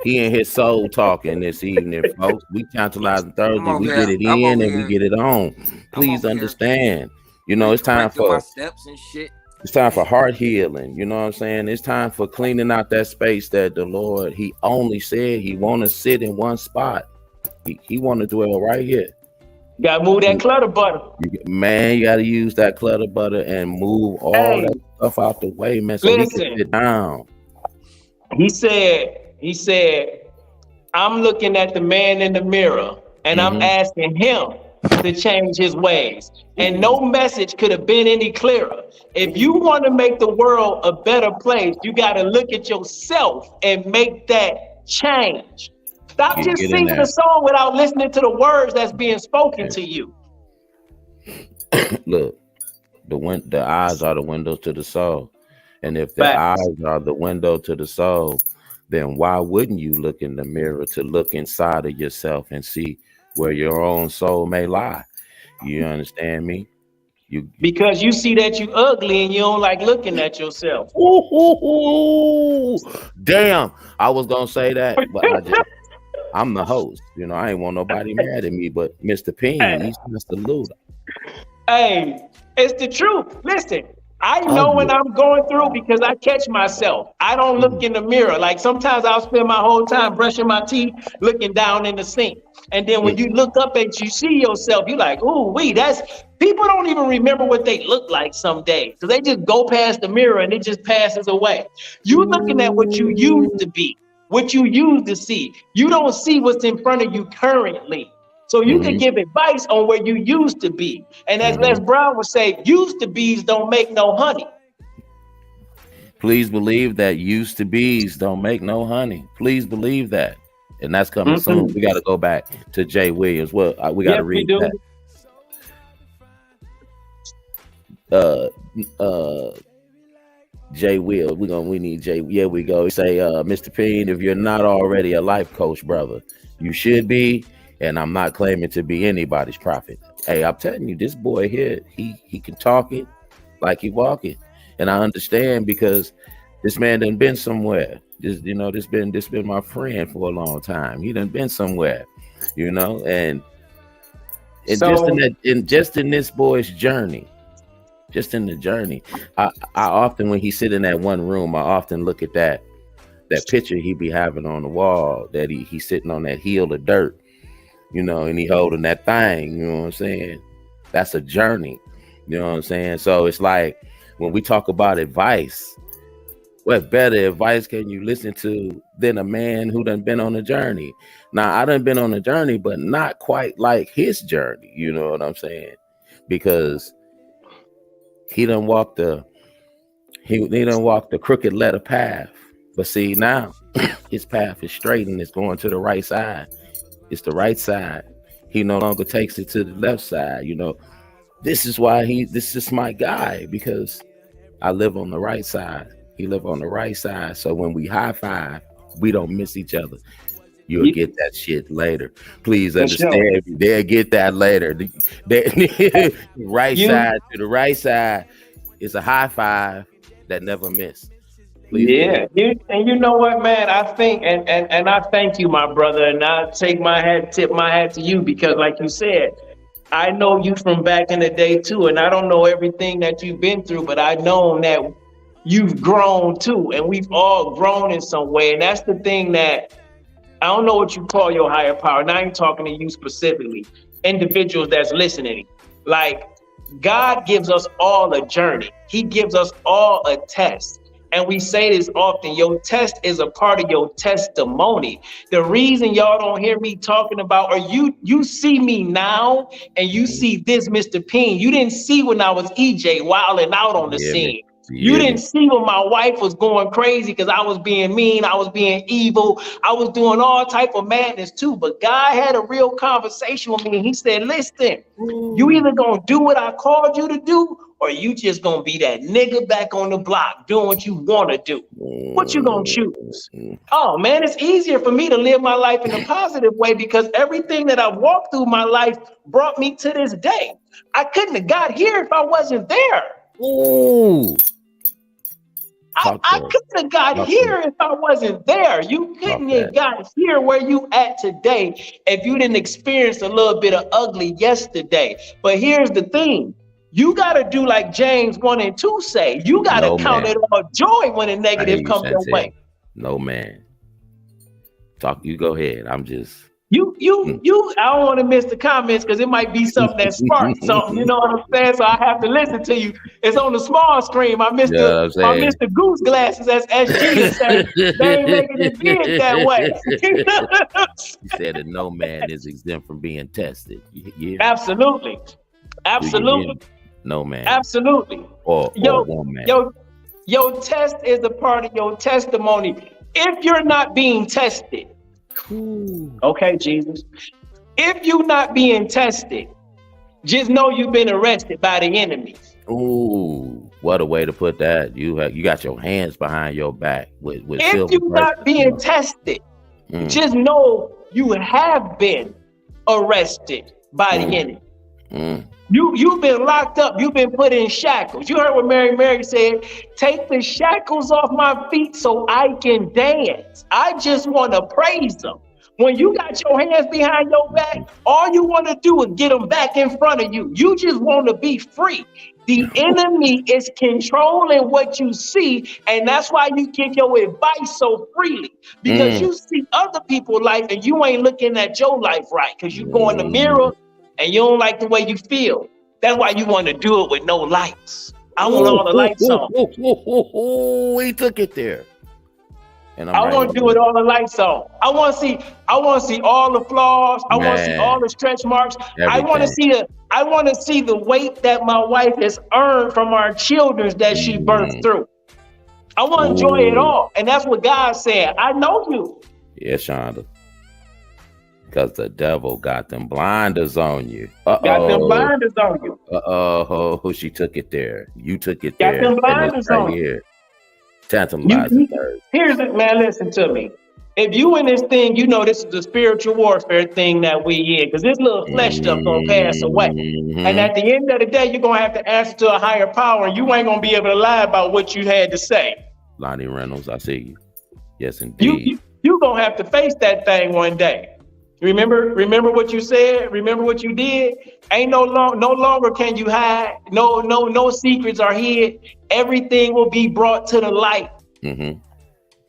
he and his soul talking this evening, folks. We tantalizing Thursday. We get it in and we get it on. Please understand. You know, it's time for my steps and shit. It's time for heart healing. You know what I'm saying? It's time for cleaning out that space that the Lord, he only said he want to sit in one spot. He want to dwell right here. You gotta move that clutter butter. Man, you gotta use that clutter butter and move all that stuff out the way, man, so he can sit down. He said, I'm looking at the man in the mirror and I'm asking him to change his ways. And no message could have been any clearer. If you want to make the world a better place, you gotta look at yourself and make that change. Stop just singing the song without listening to the words that's being spoken to you. Look, the eyes are the windows to the soul. And if the eyes are the window to the soul, then why wouldn't you look in the mirror to look inside of yourself and see where your own soul may lie? You understand me? Because you see that you ugly and you don't like looking at yourself. Damn, I was gonna say that, but I'm the host. You know, I ain't want nobody mad at me, but Mr. Peen, he's Mr. Luda. Hey, it's the truth. Listen, I know when I'm going through because I catch myself. I don't look in the mirror. Like sometimes I'll spend my whole time brushing my teeth, looking down in the sink. And then when you look up and you see yourself, you're like, ooh, that's people don't even remember what they look like some days. So they just go past the mirror and it just passes away. You looking at what you used to be, what you used to see. You don't see what's in front of you currently. So you can give advice on where you used to be. And as Les Brown would say, used to bees don't make no honey. Please believe that used to bees don't make no honey. Please believe that. And that's coming soon. We got to go back to Jay Williams. Well, we got to read that. Jay Will. We need Jay. Yeah, we go. We say, Mr. Peen, if you're not already a life coach, brother, you should be. And I'm not claiming to be anybody's prophet. Hey, I'm telling you, this boy here, he can talk it like he walk it. And I understand because this man done been somewhere. This been my friend for a long time. He done been somewhere, and just in this boy's journey, just in the journey, I often, when he sit in that one room, I often look at that picture he be having on the wall, that he's sitting on that hill of dirt, and he holding that thing, you know what I'm saying? That's a journey, you know what I'm saying? So it's like when we talk about advice, what better advice can you listen to than a man who done been on a journey? Now, I done been on a journey, but not quite like his journey, you know what I'm saying? Because he done walked the crooked letter path. But see, now his path is straight and it's going to the right side. It's the right side. He no longer takes it to the left side. This is why this is my guy, because I live on the right side. He live on the right side. So when we high five, we don't miss each other. You'll get that shit later. Please understand. They'll get that later. Right side to the right side is a high five that never miss. Yeah, and you know what, man? I think, and I thank you, my brother, and I tip my hat to you, because, like you said, I know you from back in the day too, and I don't know everything that you've been through, but I know that you've grown too, and we've all grown in some way, and that's the thing that I don't know what you call your higher power. And I ain't talking to you specifically, individuals that's listening. Like, God gives us all a journey. He gives us all a test. And we say this often, your test is a part of your testimony. The reason y'all don't hear me talking about, or you see me now and you see this Mr. Peen. You didn't see when I was EJ wilding out on the scene. You didn't see when my wife was going crazy because I was being mean, I was being evil, I was doing all type of madness too. But God had a real conversation with me and he said, listen, you either gonna do what I called you to do, or you just gonna be that nigga back on the block doing what you wanna do. What you gonna choose? Oh man, it's easier for me to live my life in a positive way because everything that I've walked through my life brought me to this day. I couldn't have got here if I wasn't there. I couldn't have got here if I wasn't there. You couldn't have got here where you at today if you didn't experience a little bit of ugly yesterday. But here's the thing. You got to do like James 1 and 2 say. You got to count it all joy when a negative comes your way. No, man. You go ahead. I'm just... I don't want to miss the comments because it might be something that sparks something. You know what I'm saying? So I have to listen to you. It's on the small screen. I missed the goose glasses, as SG said. They ain't making it big that way. He said that no man is exempt from being tested. Yeah. Absolutely. No man. Absolutely. Or one man. Your test is a part of your testimony. If you're not being tested, okay, Jesus. If you're not being tested, just know you've been arrested by the enemy. Ooh, what a way to put that. You got your hands behind your back with if you're not being tested, just know you have been arrested by the enemy. You've been locked up. You've been put in shackles. You heard what Mary said. Take the shackles off my feet so I can dance. I just want to praise him. When you got your hands behind your back, all you want to do is get them back in front of you. You just want to be free. The enemy is controlling what you see, and that's why you give your advice so freely. Because you see other people's life and you ain't looking at your life right. Because you go in the mirror and you don't like the way you feel. That's why you want to do it with no lights. I want all the lights on. He took it there. And I want to do it all the lights on. I want to see all the flaws. I want to see all the stretch marks. Everything. I want to see the weight that my wife has earned from our children that she birthed through. I want to enjoy it all. And that's what God said. I know you. Yeah, Shonda. Because the devil got them blinders on you. Got them blinders on you. She took it there. You took it there. Got them blinders on you. Tantalizing. Here's it, man. Listen to me. If you in this thing, you know this is the spiritual warfare thing that we in, because this little flesh stuff gonna pass away. And at the end of the day, you're gonna have to answer to a higher power, and you ain't gonna be able to lie about what you had to say. Lonnie Reynolds, I see you. Yes, indeed. You gonna have to face that thing one day. Remember what you said. Remember what you did. Ain't no longer can you hide. No secrets are hid. Everything will be brought to the light.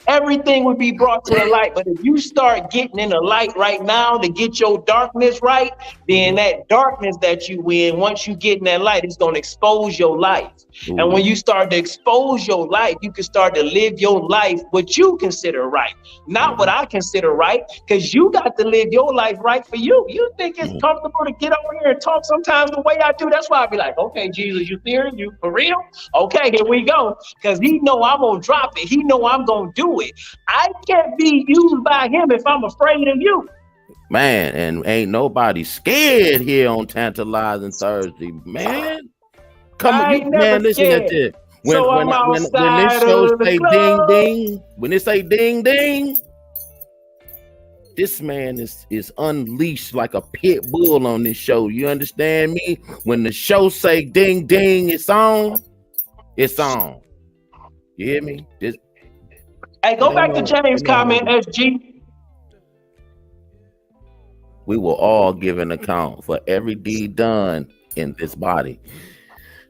Everything will be brought to the light. But if you start getting in the light right now to get your darkness right, then that darkness that you in, once you get in that light, it's going to expose your life. And when you start to expose your life, you can start to live your life what you consider right, not what I consider right, because you got to live your life right for you. You think it's comfortable to get over here and talk sometimes the way I do? That's why I be like, okay, Jesus, you serious? You for real? Okay, here we go. Because he know I'm going to drop it. He know I'm going to do it. I can't be used by him if I'm afraid of you. Man, and ain't nobody scared here on Tantalizing Thursday, man. Come on, man, listen at this. When this show say ding ding, when it say ding ding, this man is unleashed like a pit bull on this show. You understand me? When the show say ding ding, it's on. It's on. You hear me? Hey, go back to James' comment, SG. We will all give an account for every deed done in this body.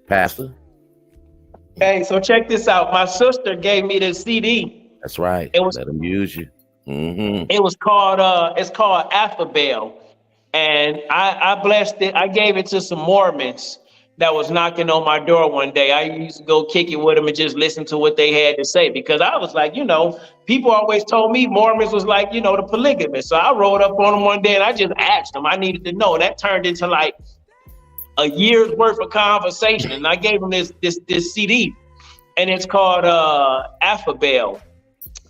Pastor? Hey, so check this out. My sister gave me this CD. That's right. Let them use you. It was called Affabel. And I blessed it. I gave it to some Mormons that was knocking on my door one day. I used to go kick it with them and just listen to what they had to say, because I was like, people always told me Mormons was like, the polygamous. So I rolled up on them one day and I just asked them. I needed to know. And that turned into like a year's worth of conversation. And I gave them this CD, and it's called Affabel.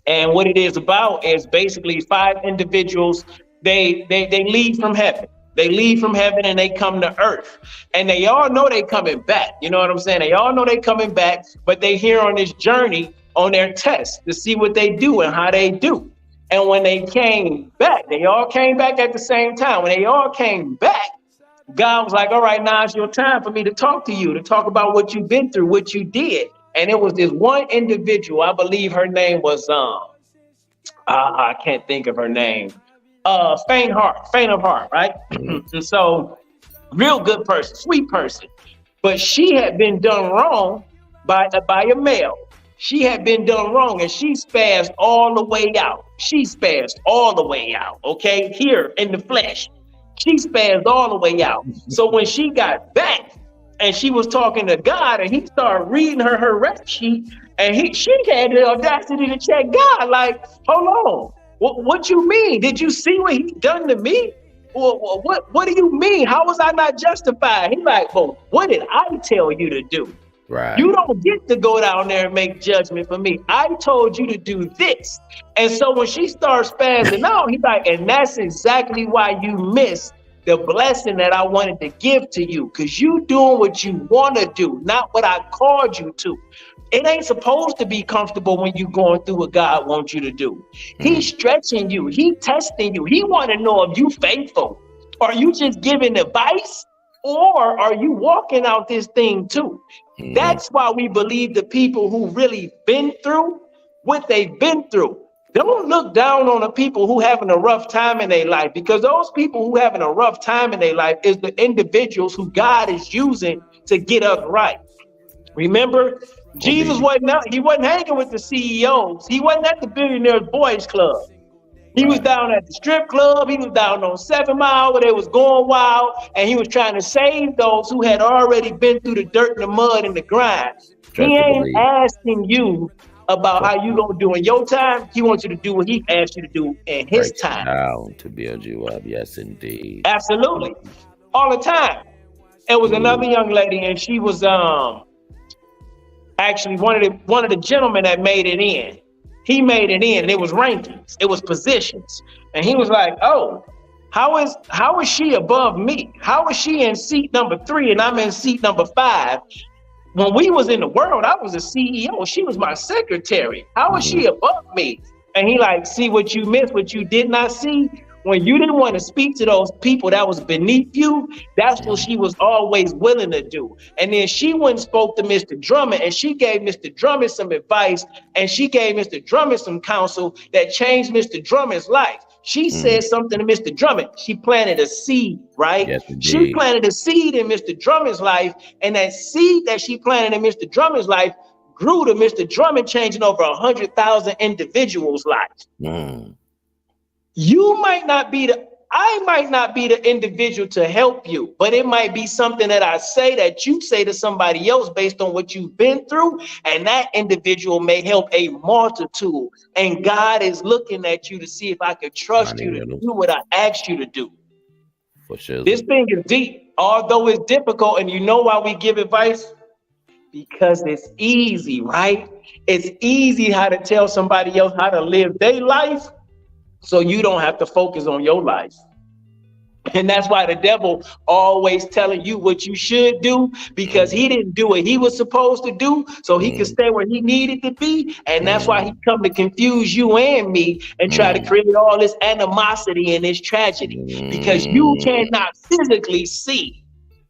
And what it is about is basically 5 individuals. They leave from heaven. They leave from heaven and they come to earth, and they all know they coming back. You know what I'm saying? They all know they coming back, but they here on this journey on their test to see what they do and how they do. And when they came back, they all came back at the same time. When they all came back, God was like, all right, now it's your time for me to talk to you, to talk about what you've been through, what you did. And it was this one individual, I believe her name was, I can't think of her name. Faint of heart, right? And so real good person, sweet person, but she had been done wrong by a male. She had been done wrong, and she spazzed all the way out. Okay, here in the flesh, she spazzed all the way out. So when she got back and she was talking to God, and he started reading her rap sheet, and she had the audacity to check God, like, hold on. What you mean? Did you see what he done to me? What do you mean? How was I not justified? He's like, well, what did I tell you to do? Right. You don't get to go down there and make judgment for me. I told you to do this. And so when she starts spazzing out, he's like, and that's exactly why you missed the blessing that I wanted to give to you, because you doing what you want to do, not what I called you to. It ain't supposed to be comfortable when you're going through what God wants you to do. He's stretching you. He testing you. He want to know if you faithful. Are you just giving advice, Or are you walking out this thing too? Mm-hmm. That's why we believe the people who really been through what they've been through. Don't look down on the people who having a rough time in their life, because those people who having a rough time in their life is the individuals who God is using to get us right. Remember, Jesus wasn't hanging with the CEOs. He wasn't at the Billionaires Boys Club. He was down at the strip club. He was down on 7 Mile where they was going wild, and he was trying to save those who had already been through the dirt and the mud and the grind. He ain't asking you about how you gonna do in your time. He wants you to do what he asked you to do in his time. Down to build you up, yes, indeed. Absolutely, all the time. It was another young lady, and she was actually one of the gentlemen that made it in. He made it in, and it was rankings, it was positions, and he was like, "Oh, how is she above me? How is she in seat number 3 and I'm in seat number 5?" When we was in the world, I was a CEO. She was my secretary. How is she above me? And he like, see what you missed, what you did not see. When you didn't want to speak to those people that was beneath you, that's what she was always willing to do. And then she went and spoke to Mr. Drummond, and she gave Mr. Drummond some advice, and she gave Mr. Drummond some counsel that changed Mr. Drummond's life. She said something to Mr. Drummond. She planted a seed, right? Yes, she planted a seed in Mr. Drummond's life, and that seed that she planted in Mr. Drummond's life grew to Mr. Drummond changing over 100,000 individuals' lives. I might not be the individual to help you, but it might be something that I say that you say to somebody else based on what you've been through, and that individual may help a multitude. And God is looking at you to see if I could trust you to do what I asked you to do. For sure. This thing is deep, although it's difficult. And you know why we give advice? Because it's easy, right? It's easy how to tell somebody else how to live their life, so you don't have to focus on your life. And that's why the devil always telling you what you should do, because he didn't do what he was supposed to do, so he could stay where he needed to be. And that's why he come to confuse you and me and try to create all this animosity and this tragedy, because you cannot physically see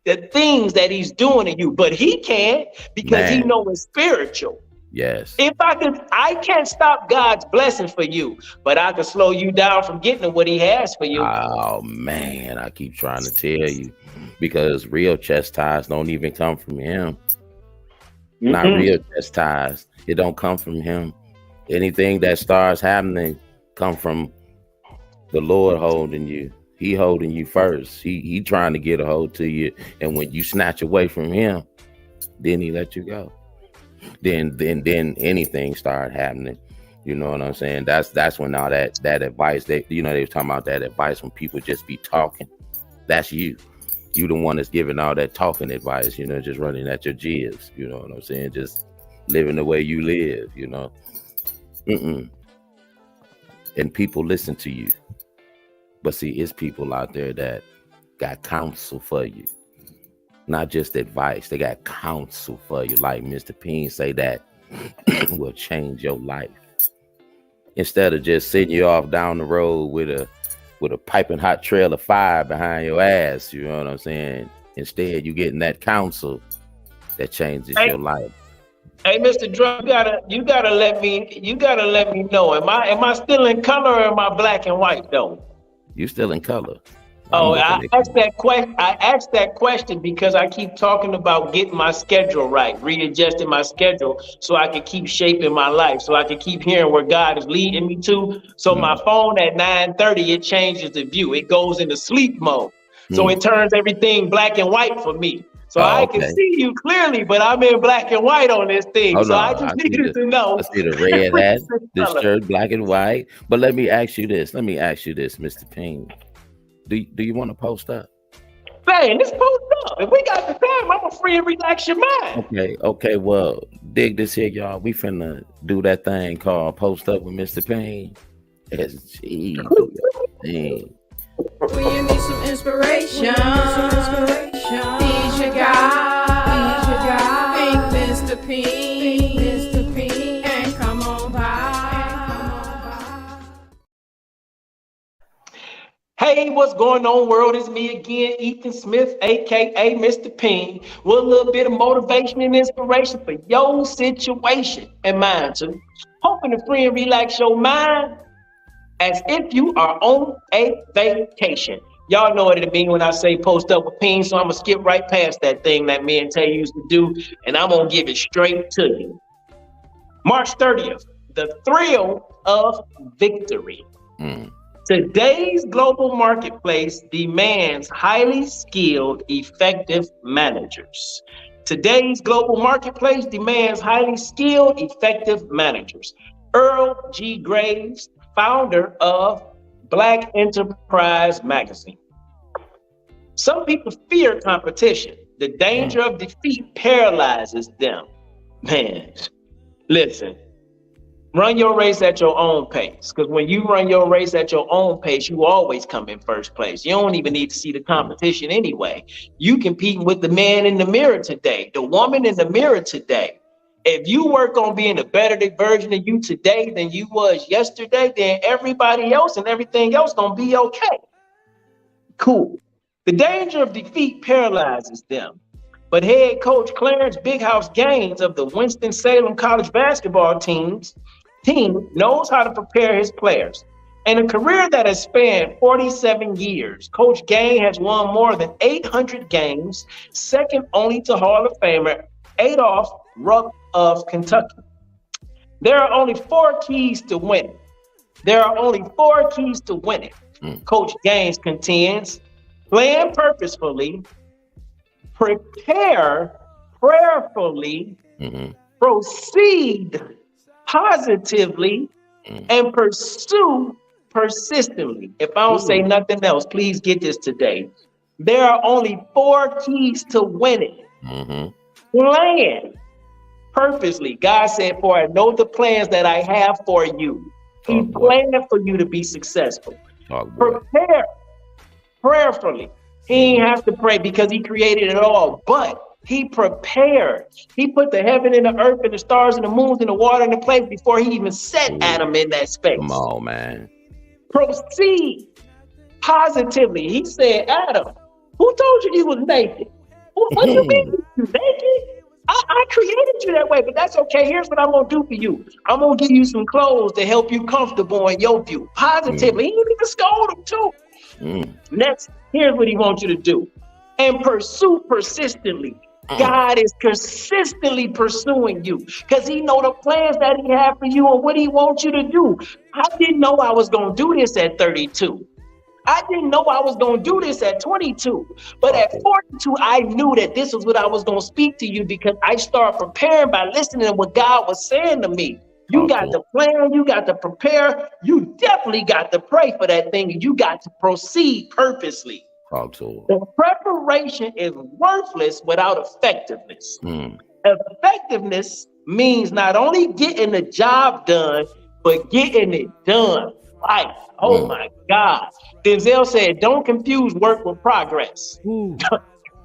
the things that he's doing to you, but he can, because he knows it's spiritual. Yes. If I can't stop God's blessing for you, but I can slow you down from getting what he has for you. Oh man, I keep trying to tell you, because real chastisement don't even come from him. Not real chastisement. It don't come from him. Anything that starts happening come from the Lord holding you. He holding you first. He trying to get a hold to you. And when you snatch away from him, then he let you go. Then anything started happening. You know what I'm saying? That's when all that advice, they were talking about that advice when people just be talking. That's you. You the one that's giving all that talking advice, just running at your jibs. You know what I'm saying? Just living the way you live, And people listen to you. But see, it's people out there that got counsel for you. Not just advice, they got counsel for you. Like Mr. Peen say, that will change your life. Instead of just sitting you off down the road with a piping hot trail of fire behind your ass, you know what I'm saying? Instead, you getting that counsel that changes your life. Hey, Mr. Drum, you gotta let me know. Am I still in color, or am I black and white though? You still in color. Oh, I asked that question because I keep talking about getting my schedule right, readjusting my schedule so I can keep shaping my life, so I can keep hearing where God is leading me to. So my phone at 9:30, it changes the view. It goes into sleep mode. So it turns everything black and white for me. So I can see you clearly, but I'm in black and white on this thing. I just needed to know. I see the red hat, the shirt black and white. But let me ask you this, Mr. Peen. Do you want to post up? Man, let's post up. If we got the time, I'm gonna free and relax your mind. Okay. Well, dig this here, y'all. We finna do that thing called Post Up with Mr. Peen. SG. When you need some inspiration, he's your guy. Think Mr. Peen, and come on by. Hey Hey, what's going on, world? It's me again, Ethan Smith, aka Mr. Ping, with a little bit of motivation and inspiration for your situation and mine too. Hoping to free and relax your mind as if you are on a vacation. Y'all know what it means when I say post up with Ping, so I'm gonna skip right past that thing that me and Tay used to do, and I'm gonna give it straight to you. March 30th, the thrill of victory. Today's global marketplace demands highly skilled, effective managers. Today's global marketplace demands highly skilled, effective managers. Earl G. Graves, founder of Black Enterprise Magazine. Some people fear competition. The danger of defeat paralyzes them. Man, listen. Run your race at your own pace, because when you run your race at your own pace, you always come in first place. You don't even need to see the competition anyway. You compete with the man in the mirror today, the woman in the mirror today. If you work on being a better version of you today than you was yesterday, then everybody else and everything else gonna be okay. Cool. The danger of defeat paralyzes them. But head coach Clarence Big House Gaines of the Winston-Salem College basketball team knows how to prepare his players. In a career that has spanned 47 years, Coach Gaines has won more than 800 games, second only to Hall of Famer Adolph Rupp of Kentucky. There are only 4 keys to winning. Coach Gaines contends: plan purposefully, prepare prayerfully, proceed positively, and pursue persistently. If I don't say nothing else, please get this today. There are only 4 keys to winning. Plan purposely. God said, for I know the plans that I have for you. He planned for you to be successful. Prepare prayerfully. He didn't have to pray because he created it all, but he prepared. He put the heaven and the earth and the stars and the moons and the water in the place before he even set Adam in that space. Come on, man. Proceed positively. He said, Adam, who told you was naked? What do you mean you naked? I created you that way, but that's okay. Here's what I'm going to do for you. I'm going to give you some clothes to help you comfortable in your view. Positively. He didn't even scold him too. Next, here's what he wants you to do. And pursue persistently. God is consistently pursuing you because he know the plans that he had for you and what he wants you to do. I didn't know I was going to do this at 32. I didn't know I was going to do this at 22. But at 42, I knew that this was what I was going to speak to you because I started preparing by listening to what God was saying to me. You got to plan, you got to prepare, you definitely got to pray for that thing, and you got to proceed purposely. The preparation is worthless without effectiveness. Effectiveness means not only getting the job done, but getting it done right. Oh my God. Denzel said, don't confuse work with progress.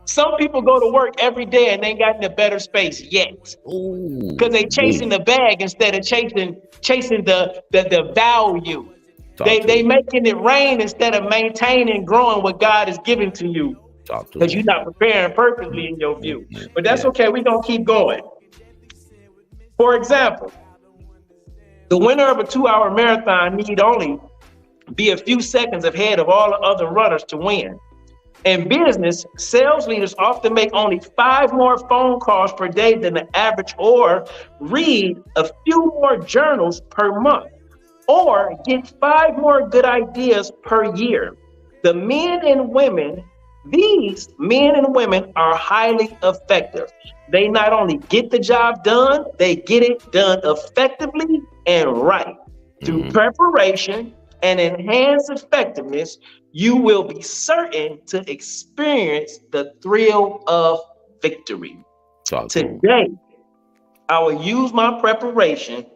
Some people go to work every day and they ain't got in a better space yet. Because they chasing the bag instead of chasing the value. They making it rain instead of maintaining and growing what God is giving to you. Because you're not preparing perfectly in your view. But that's okay. We're going to keep going. For example, the winner of a 2-hour marathon need only be a few seconds ahead of all the other runners to win. In business, sales leaders often make only 5 more phone calls per day than the average, or read a few more journals per month, or get 5 more good ideas per year. These men and women are highly effective. They not only get the job done, they get it done effectively and right. Through preparation and enhanced effectiveness, you will be certain to experience the thrill of victory. Today, I will use my preparation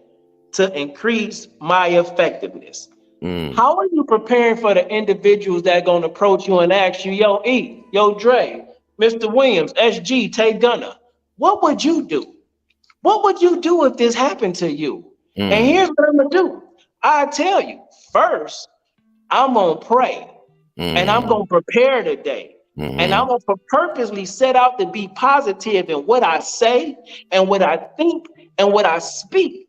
to increase my effectiveness. How are you preparing for the individuals that are going to approach you and ask you, yo, E, yo, Dre, Mr. Williams, SG, Tay Gunner, what would you do? What would you do if this happened to you? And here's what I'm going to do. I tell you, first, I'm going to pray. and I'm going to prepare today. And I'm going to purposely set out to be positive in what I say and what I think and what I speak.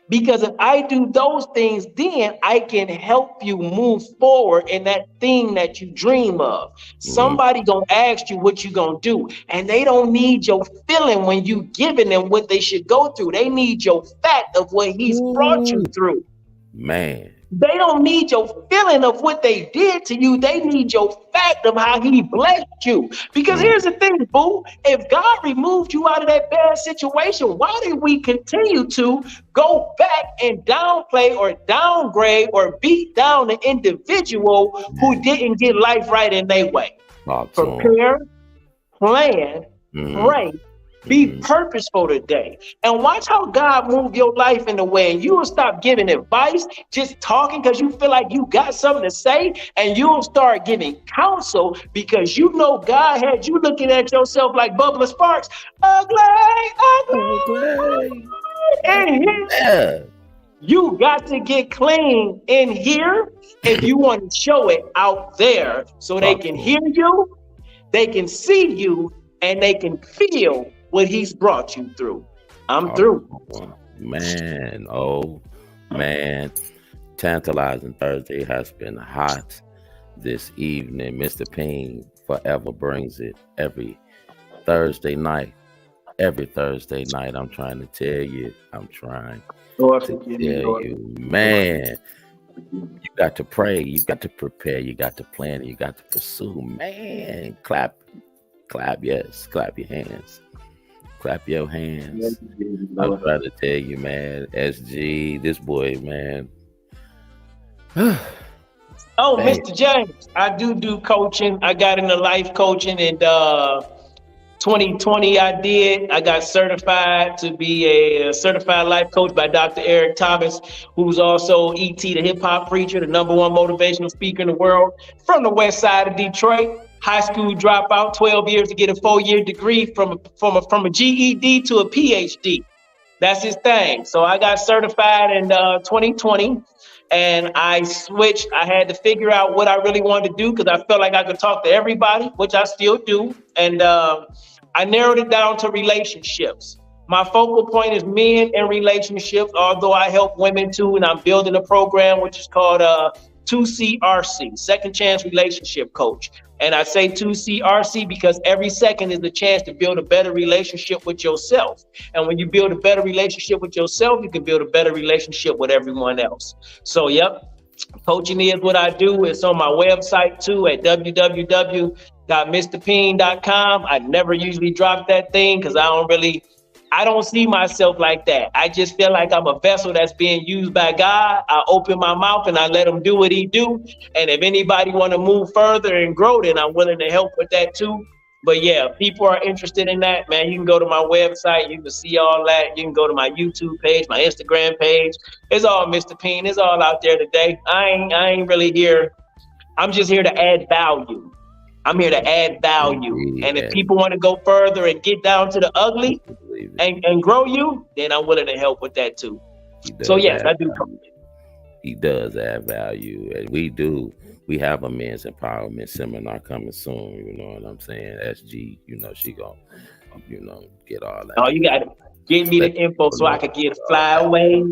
Because if I do those things, then I can help you move forward in that thing that you dream of. Somebody gonna ask you what you gonna do, and they don't need your feeling when you giving them what they should go through. They need your fact of what he's brought you through. Man. They don't need your feeling of what they did to you. They need your fact of how he blessed you. Because here's the thing, boo. If God removed you out of that bad situation, why did we continue to go back and downplay or downgrade or beat down the individual who didn't get life right in their way? Prepare, plan, pray. Be purposeful today, and watch how God move your life in a way, and you will stop giving advice, just talking because you feel like you got something to say, and you'll start giving counsel because you know God had you looking at yourself like Bubba Sparks, ugly. And here, you got to get clean in here if you want to show it out there, so they can hear you, they can see you, and they can feel what he's brought you through. I'm through. Man, Tantalizing Thursday has been hot this evening. Mr. Ping forever brings it every Thursday night. I'm trying to tell you. Man, you got to pray, you got to prepare, you got to plan, you got to pursue. Man, clap yes, clap your hands. Clap your hands. I'm trying to tell you, man. SG, this boy, man. Mr. James, I do coaching. I got into life coaching in 2020. I got certified to be a certified life coach by Dr. Eric Thomas, who's also ET, the hip hop preacher, the #1 motivational speaker in the world, from the west side of Detroit. High school dropout, 12 years to get a 4-year degree from a GED to a PhD. That's his thing. So I got certified in 2020, and I switched. I had to figure out what I really wanted to do because I felt like I could talk to everybody, which I still do. And I narrowed it down to relationships. My focal point is men and relationships, although I help women too, and I'm building a program which is called 2CRC, Second Chance Relationship Coach. And I say 2CRC because every second is a chance to build a better relationship with yourself. And when you build a better relationship with yourself, you can build a better relationship with everyone else. So, coaching is what I do. It's on my website too at www.mrpeen.com. I never usually drop that thing because I don't see myself like that. I just feel like I'm a vessel that's being used by God. I open my mouth and I let him do what he do. And if anybody want to move further and grow, then I'm willing to help with that too. But yeah, if people are interested in that, man, you can go to my website. You can see all that. You can go to my YouTube page, my Instagram page. It's all Mr. Peen. It's all out there today. I ain't really here. I'm just here to add value. I'm here to add value. And if people want to go further and get down to the ugly and grow you, then I'm willing to help with that too. So yes, I do. He does add value. And we have a men's empowerment seminar coming soon. You know what I'm saying? SG, she gonna, get all that. Oh, you got to give me the info so I could get fly away.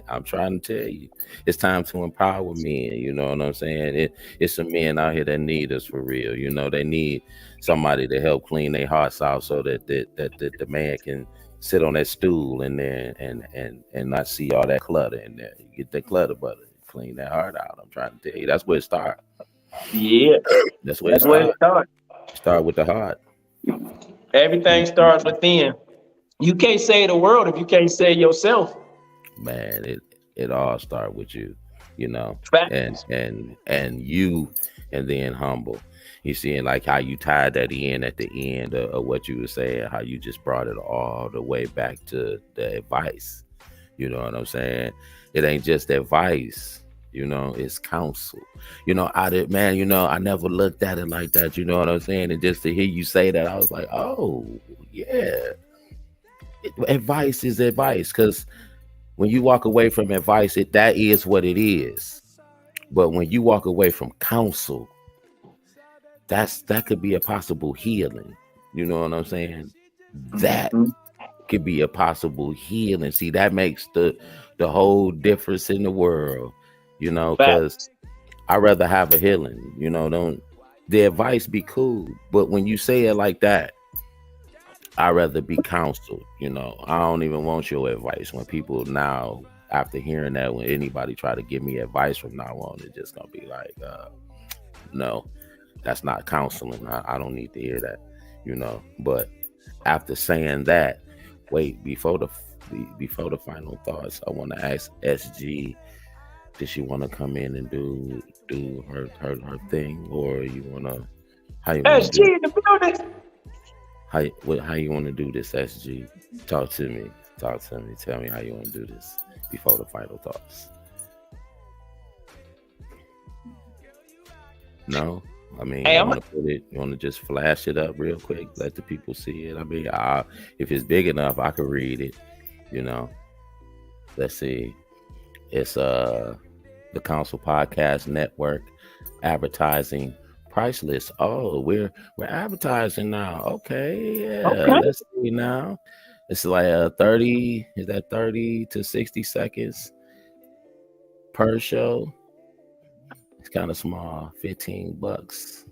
I'm trying to tell you, it's time to empower men. You know what I'm saying? It's some men out here that need us for real. They need somebody to help clean their hearts out so that the man can sit on that stool in there and not see all that clutter in there. You get that clutter butter, clean that heart out. I'm trying to tell you, that's where it starts. Yeah, that's where it starts. Start with the heart. Everything starts within. You can't save the world if you can't save yourself. Man, it all starts with you, Facts. and you, and then humble. You see, and like how you tied that in at the end of what you were saying, how you just brought it all the way back to the advice. You know what I'm saying? It ain't just advice, it's counsel. I never looked at it like that. You know what I'm saying? And just to hear you say that, I was like, oh yeah, advice is advice. Because when you walk away from advice, that is what it is. But when you walk away from counsel, that could be a possible healing. You know what I'm saying? That could be a possible healing. See, that makes the whole difference in the world, you know, because I'd rather have a healing, you know, the advice be cool, but when you say it like that, I'd rather be counseled, you know. I don't even want your advice. When people now, after hearing that, when anybody try to give me advice from now on, it's just gonna be like, no, that's not counseling. I don't need to hear that, you know. But after saying that, wait, before the final thoughts, I want to ask SG, does she want to come in and do her thing, or you want to? How you want to do SG in the building. How you want to do this, SG? Talk to me. Tell me how you want to do this before the final thoughts. No, I mean, you want to put it. You want to just flash it up real quick, let the people see it. I mean, if it's big enough, I can read it. You know, let's see. It's the Council Podcast Network advertising price list. Oh, we're advertising now. Okay, yeah. Okay. Let's see now. It's like 30. Is that 30 to 60 seconds per show? It's kind of small. $15.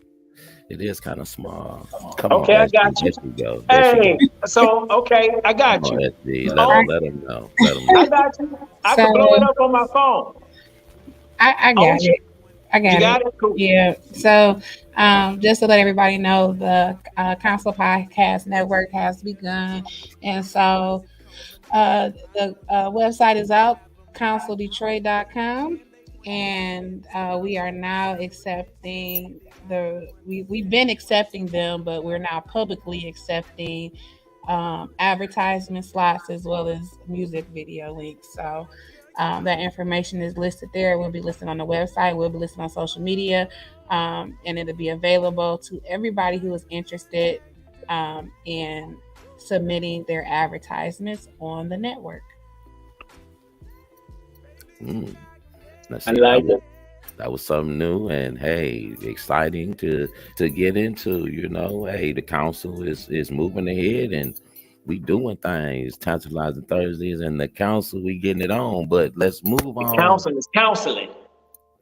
It is kind of small. Come okay, on, I got you. Go. Hey, so okay, I got you. Let them know. I got you. I can blow it up on my phone. I got it. I got it. Cool. Yeah. So just to let everybody know, the Council Podcast Network has begun. And so the website is out, councildetroit.com. And we are now accepting we've been accepting them, but we're now publicly accepting advertisement slots as well as music video links. So that information is listed there. It will be listed on the website. We'll be listed on social media, and it'll be available to everybody who is interested in submitting their advertisements on the network. I like it. That was something new, and hey, exciting to get into. You know, hey, the council is moving ahead, and we doing things. Tantalizing Thursdays, and the council, we getting it on. But let's move on. The council is counseling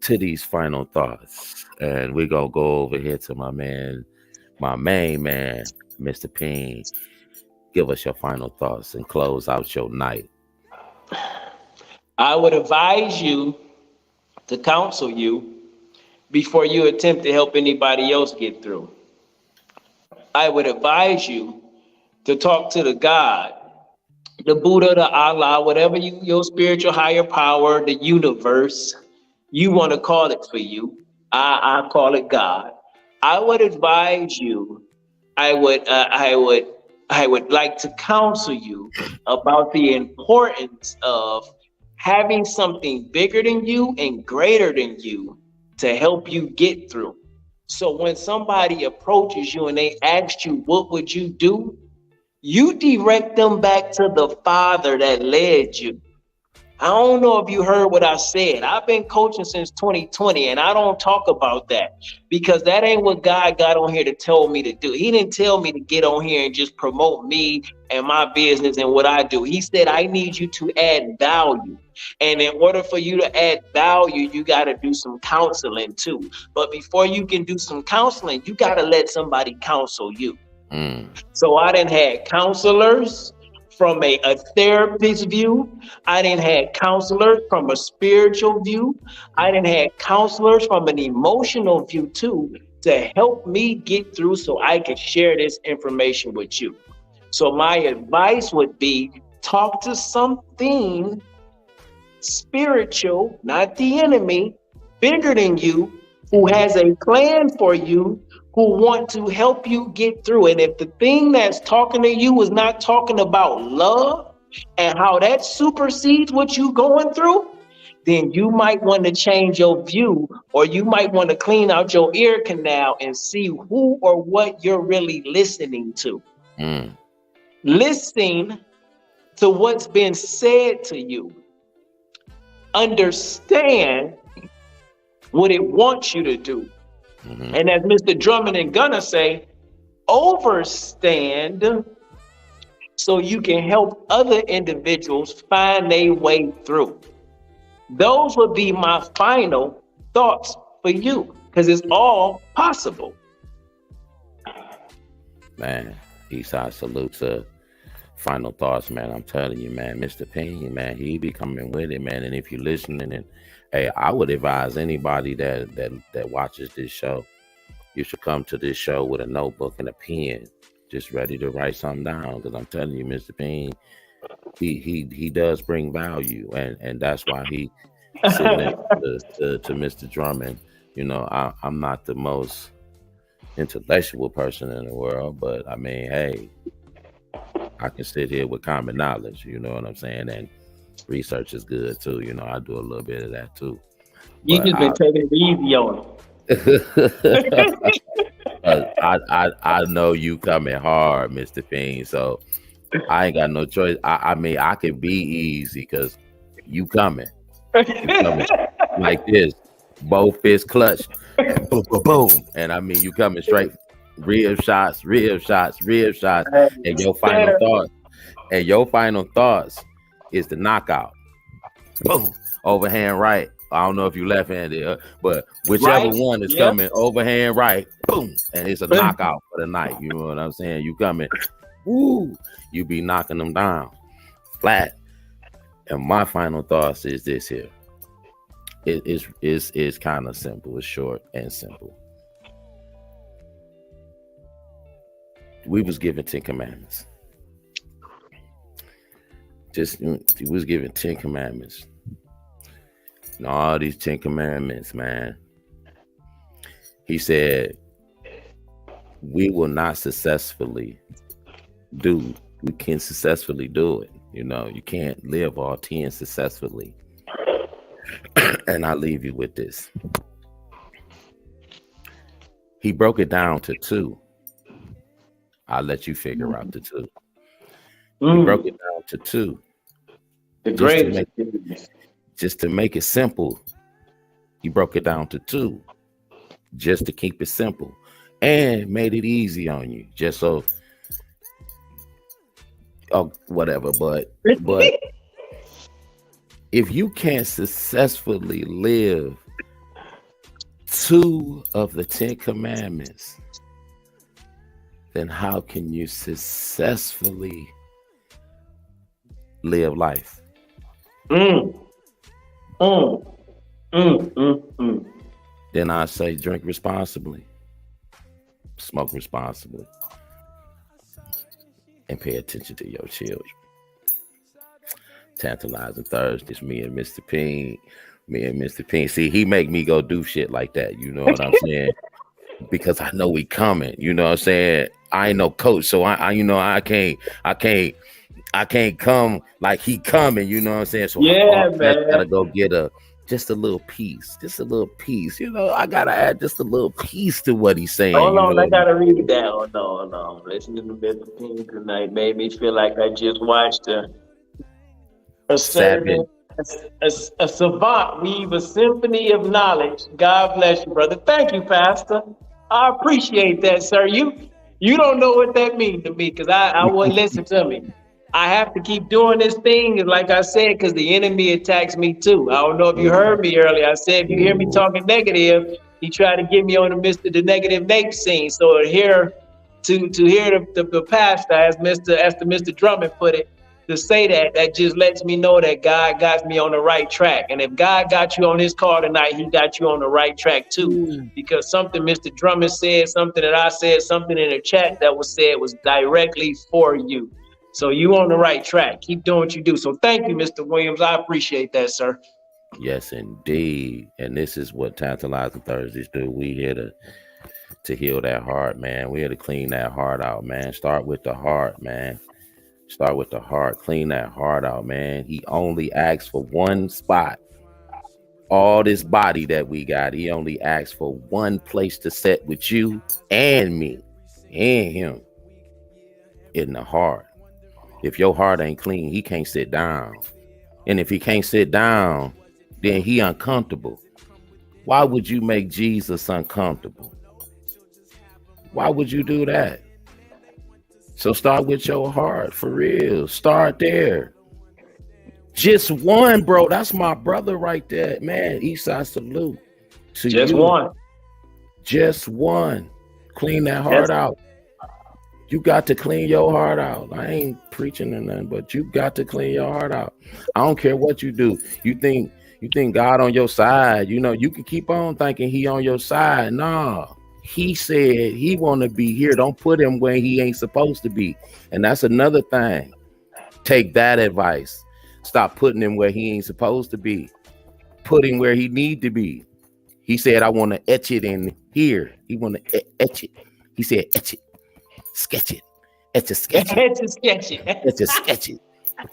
to these final thoughts, and we're gonna go over here to my main man, Mr. Peen. Give us your final thoughts and close out your night. I would advise you to counsel you before you attempt to help anybody else get through. I would advise you to talk to the God, the Buddha, the Allah, whatever your spiritual higher power, the universe, you want to call it for you. I call it God. I would advise you, I would like to counsel you about the importance of having something bigger than you and greater than you to help you get through. So when somebody approaches you and they ask you, what would you do? You direct them back to the Father that led you. I don't know if you heard what I said. I've been coaching since 2020, and I don't talk about that because that ain't what God got on here to tell me to do. He didn't tell me to get on here and just promote me and my business and what I do. He said, I need you to add value. And in order for you to add value, you got to do some counseling too. But before you can do some counseling, you got to let somebody counsel you. So I done had counselors from a therapist view. I done had counselors from a spiritual view. I done had counselors from an emotional view too, to help me get through so I can share this information with you. So my advice would be talk to something spiritual, not the enemy, bigger than you, who has a plan for you, who want to help you get through. And if the thing that's talking to you is not talking about love and how that supersedes what you're going through, then you might want to change your view, or you might want to clean out your ear canal and see who or what you're really listening to. Listen to what's been said to you. Understand what it wants you to do. Mm-hmm. And as Mr. Drummond and Gunner say, overstand so you can help other individuals find their way through. Those would be my final thoughts for you, because it's all possible. Man, Eastside salute to final thoughts, man. I'm telling you, man, Mr. Payne, man, he be coming with it, man. And if you're listening, and hey, I would advise anybody that watches this show, you should come to this show with a notebook and a pen, just ready to write something down. Because I'm telling you, Mr. Payne, he does bring value, and that's why he sitting next to Mr. Drummond. You know, I'm not the most intellectual person in the world, but I mean, hey, I can sit here with common knowledge, you know what I'm saying? And research is good too, you know, I do a little bit of that too. You just been taking it easy on him. I know you coming hard, Mr. Fiend, so I ain't got no choice. I mean, I can be easy because you coming. You coming like this, both fists clutched, and boom, boom, boom. And I mean, you coming straight, rib shots, and your final thoughts is the knockout. Boom, overhand right. I don't know if you left-handed, but whichever one is coming, overhand right, boom, and it's a knockout for the night. You know what I'm saying? You coming, woo, you be knocking them down flat. And my final thoughts is this here. It's kind of simple. It's short and simple. We was given 10 commandments. He was given 10 commandments. And all these 10 commandments, man. He said, we will not successfully do. We can successfully do it. You know, you can't live all 10 successfully. And I leave you with this. He broke it down to 2. I'll let you figure out the 2. He broke it down to 2. Just to make it simple, he broke it down to 2. Just to keep it simple. And made it easy on you. Just so whatever, but if you can't successfully live 2 of the 10 commandments, then how can you successfully live life? Then I say drink responsibly, smoke responsibly, and pay attention to your children. Tantalizing Thursdays, me and Mr. Payne. See, he make me go do shit like that. You know what I'm saying? Because I know he coming. You know what I'm saying? I ain't no coach, so I can't come like he coming. You know what I'm saying? So I gotta go get just a little piece. You know, I gotta add just a little piece to what he's saying. Hold on, I gotta read it down. No. Listening to Mr. Payne tonight made me feel like I just watched a savant weave a symphony of knowledge. God bless you, brother. Thank you, Pastor. I appreciate that, sir. You don't know what that means to me, because I wouldn't listen to me. I have to keep doing this thing, like I said, because the enemy attacks me too. I don't know if you heard me earlier. I said, if you hear me talking negative, he tried to get me on the negative Nate scene. So to hear the pastor, as Mr. Drummond put it, to say that just lets me know that God got me on the right track. And if God got you on his call tonight, he got you on the right track too. Because something Mr. Drummond said, something that I said, something in the chat that was said was directly for you. So you on the right track. Keep doing what you do. So thank you, Mr. Williams. I appreciate that, sir. Yes, indeed. And this is what Tantalizing Thursdays do. We here to heal that heart, man. We here to clean that heart out, man. Start with the heart, man. Start with the heart. Clean that heart out, man. He only asks for one spot. All this body that we got, he only asks for one place to set with you and me and him, in the heart. If your heart ain't clean, he can't sit down. And if he can't sit down, then he uncomfortable. Why would you make Jesus uncomfortable? Why would you do that? So start with your heart, for real. Start there. Just one, bro. That's my brother right there, man. Eastside salute to Just you. one. Just one. Clean that heart out. You got to clean your heart out. I ain't preaching or nothing, but you got to clean your heart out. I don't care what you do. You think God on your side. You know, you can keep on thinking he on your side. Nah. He said he want to be here. Don't put him where he ain't supposed to be. And that's another thing. Take that advice. Stop putting him where he ain't supposed to be. Put him where he need to be. He said, I want to etch it in here. He want to etch it. He said, etch it. Sketch it. Etch a sketch it. Etch a sketch it. Etch a sketch it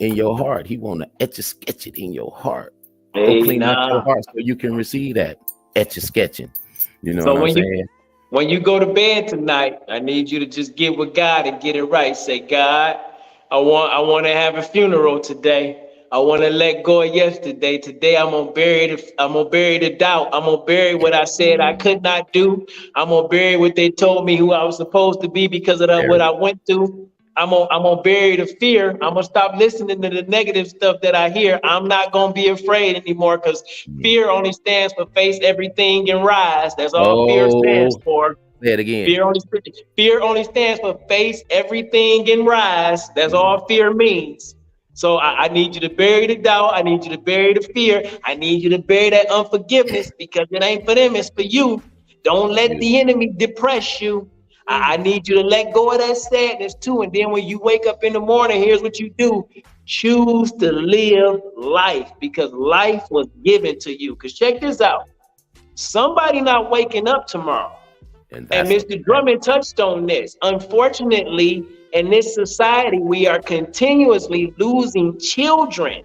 in your heart. He want to etch a sketch it in your heart. Hey, Go clean up your heart so you can receive that etch a sketching. You know what I'm saying? When you go to bed tonight, I need you to just get with God and get it right. Say, God, I want to have a funeral today. I want to let go of yesterday. Today I'm gonna bury the doubt. I'm gonna bury what I said I could not do. I'm gonna bury what they told me who I was supposed to be because of what I went through. I'm gonna bury the fear. I'm gonna stop listening to the negative stuff that I hear. I'm not gonna be afraid anymore because fear only stands for face everything and rise. That's all fear stands for. Say it again. Fear only stands for face everything and rise. That's all fear means. So I need you to bury the doubt. I need you to bury the fear. I need you to bury that unforgiveness because it ain't for them, it's for you. Don't let the enemy depress you. I need you to let go of that sadness too. And then when you wake up in the morning, here's what you do. Choose to live life because life was given to you. Because check this out. Somebody not waking up tomorrow. And Mr. Drummond touched on this. Unfortunately, in this society, we are continuously losing children.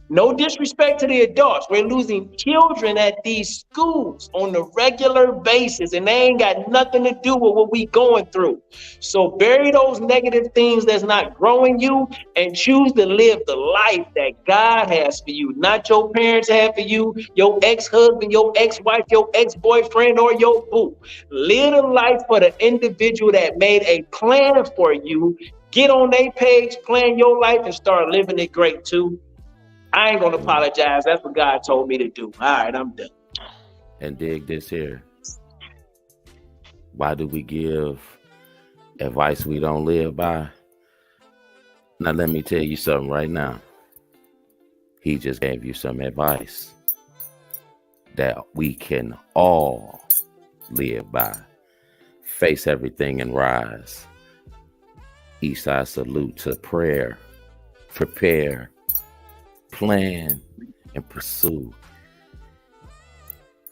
No disrespect to the adults. We're losing children at these schools on a regular basis, and they ain't got nothing to do with what we going through. So bury those negative things that's not growing you and choose to live the life that God has for you, not your parents have for you, your ex-husband, your ex-wife, your ex-boyfriend, or your boo. Live a life for the individual that made a plan for you. Get on their page, plan your life, and start living it great too. I ain't gonna apologize. That's what God told me to do. All right, I'm done. And dig this here. Why do we give advice we don't live by? Now, let me tell you something right now. He just gave you some advice that we can all live by. Face everything and rise. Eastside salute to prayer. Prepare. Plan and pursue.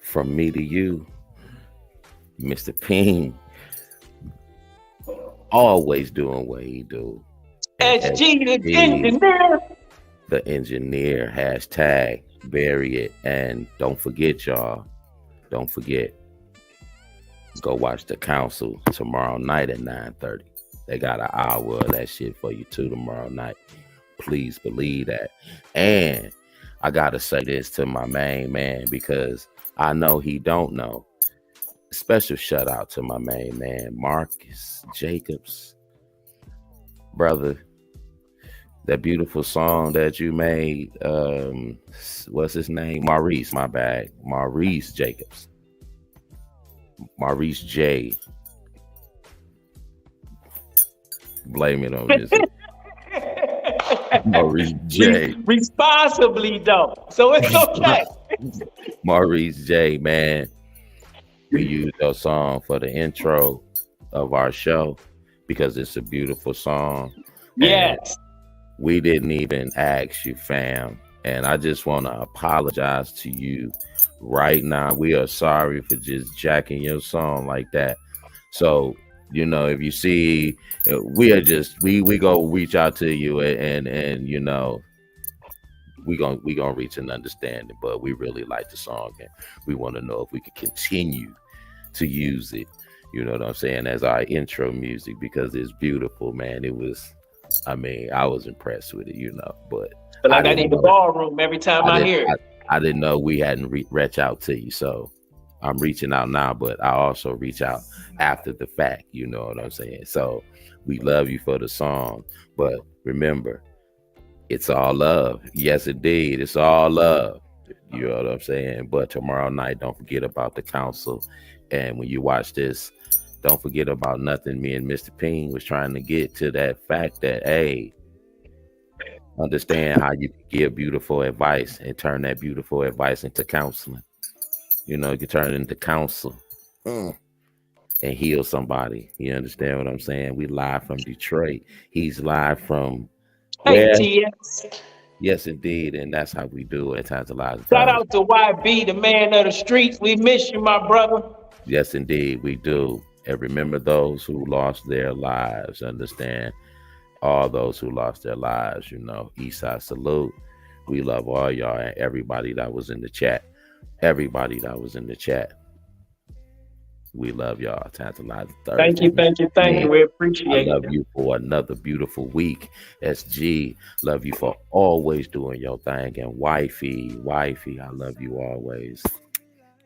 From me to you, Mr. Ping, always doing what he do. SG the engineer. The engineer, hashtag bury it. And don't forget, y'all, don't forget, go watch The Council tomorrow night at 9:30. They got an hour of that shit for you too tomorrow night. Please believe that. And I gotta say this to my main man because I know he don't know. Special shout out to my main man, Marcus Jacobs. Brother, that beautiful song that you made, what's his name? Maurice, my bad. Maurice Jacobs. Maurice J. Blame it on this. Maurice J. Responsibly though, so it's okay. Maurice J, man. We used your song for the intro of our show because it's a beautiful song. Yes. And we didn't even ask you, fam. And I just want to apologize to you right now. We are sorry for just jacking your song like that. So, you know, if you see, we are just we go reach out to you and you know, we gonna reach an understanding. But we really like the song and we want to know if we could continue to use it. You know what I'm saying, as our intro music because it's beautiful, man. It was, I mean, I was impressed with it, you know. But like I need the ballroom every time I hear it. I didn't know we hadn't reached out to you, so I'm reaching out now, but I also reach out after the fact. You know what I'm saying? So we love you for the song, but remember, it's all love. Yes, indeed, it's all love. You know what I'm saying? But tomorrow night, don't forget about the council. And when you watch this, don't forget about nothing. Me and Mr. Ping was trying to get to that fact that, hey, understand how you give beautiful advice and turn that beautiful advice into counseling. You know, you can turn it into counsel and heal somebody. You understand what I'm saying? We live from Detroit. He's live from where? Yes, indeed. And that's how we do it. Tantalizing. Shout out to YB, the man of the streets. We miss you, my brother. Yes, indeed, we do. And remember those who lost their lives. Understand? All those who lost their lives, you know. Eastside salute. We love all y'all and everybody that was in the chat. Everybody that was in the chat. We love y'all. Tantalizing Thursday. Thank you. We appreciate it. I love you for another beautiful week. SG, love you for always doing your thing. And wifey, I love you always.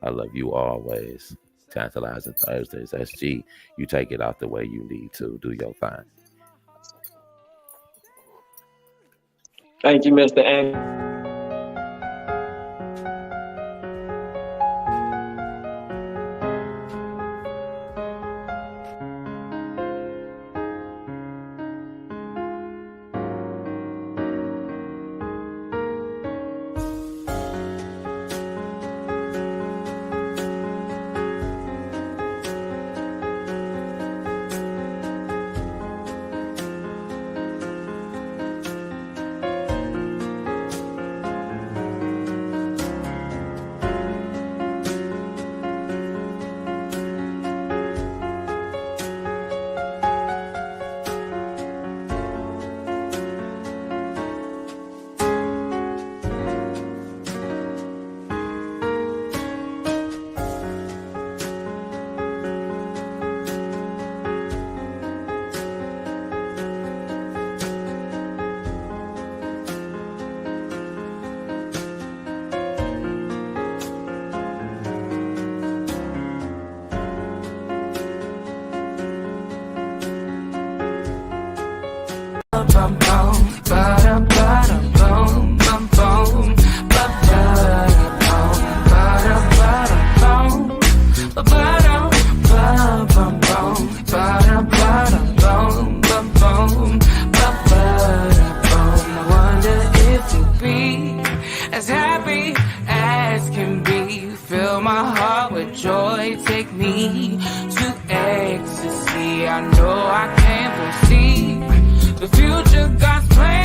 I love you always. Tantalizing Thursdays. SG, you take it out the way you need to. Do your thing. Thank you, Mr. Andy. I know I can't foresee the future God's plan.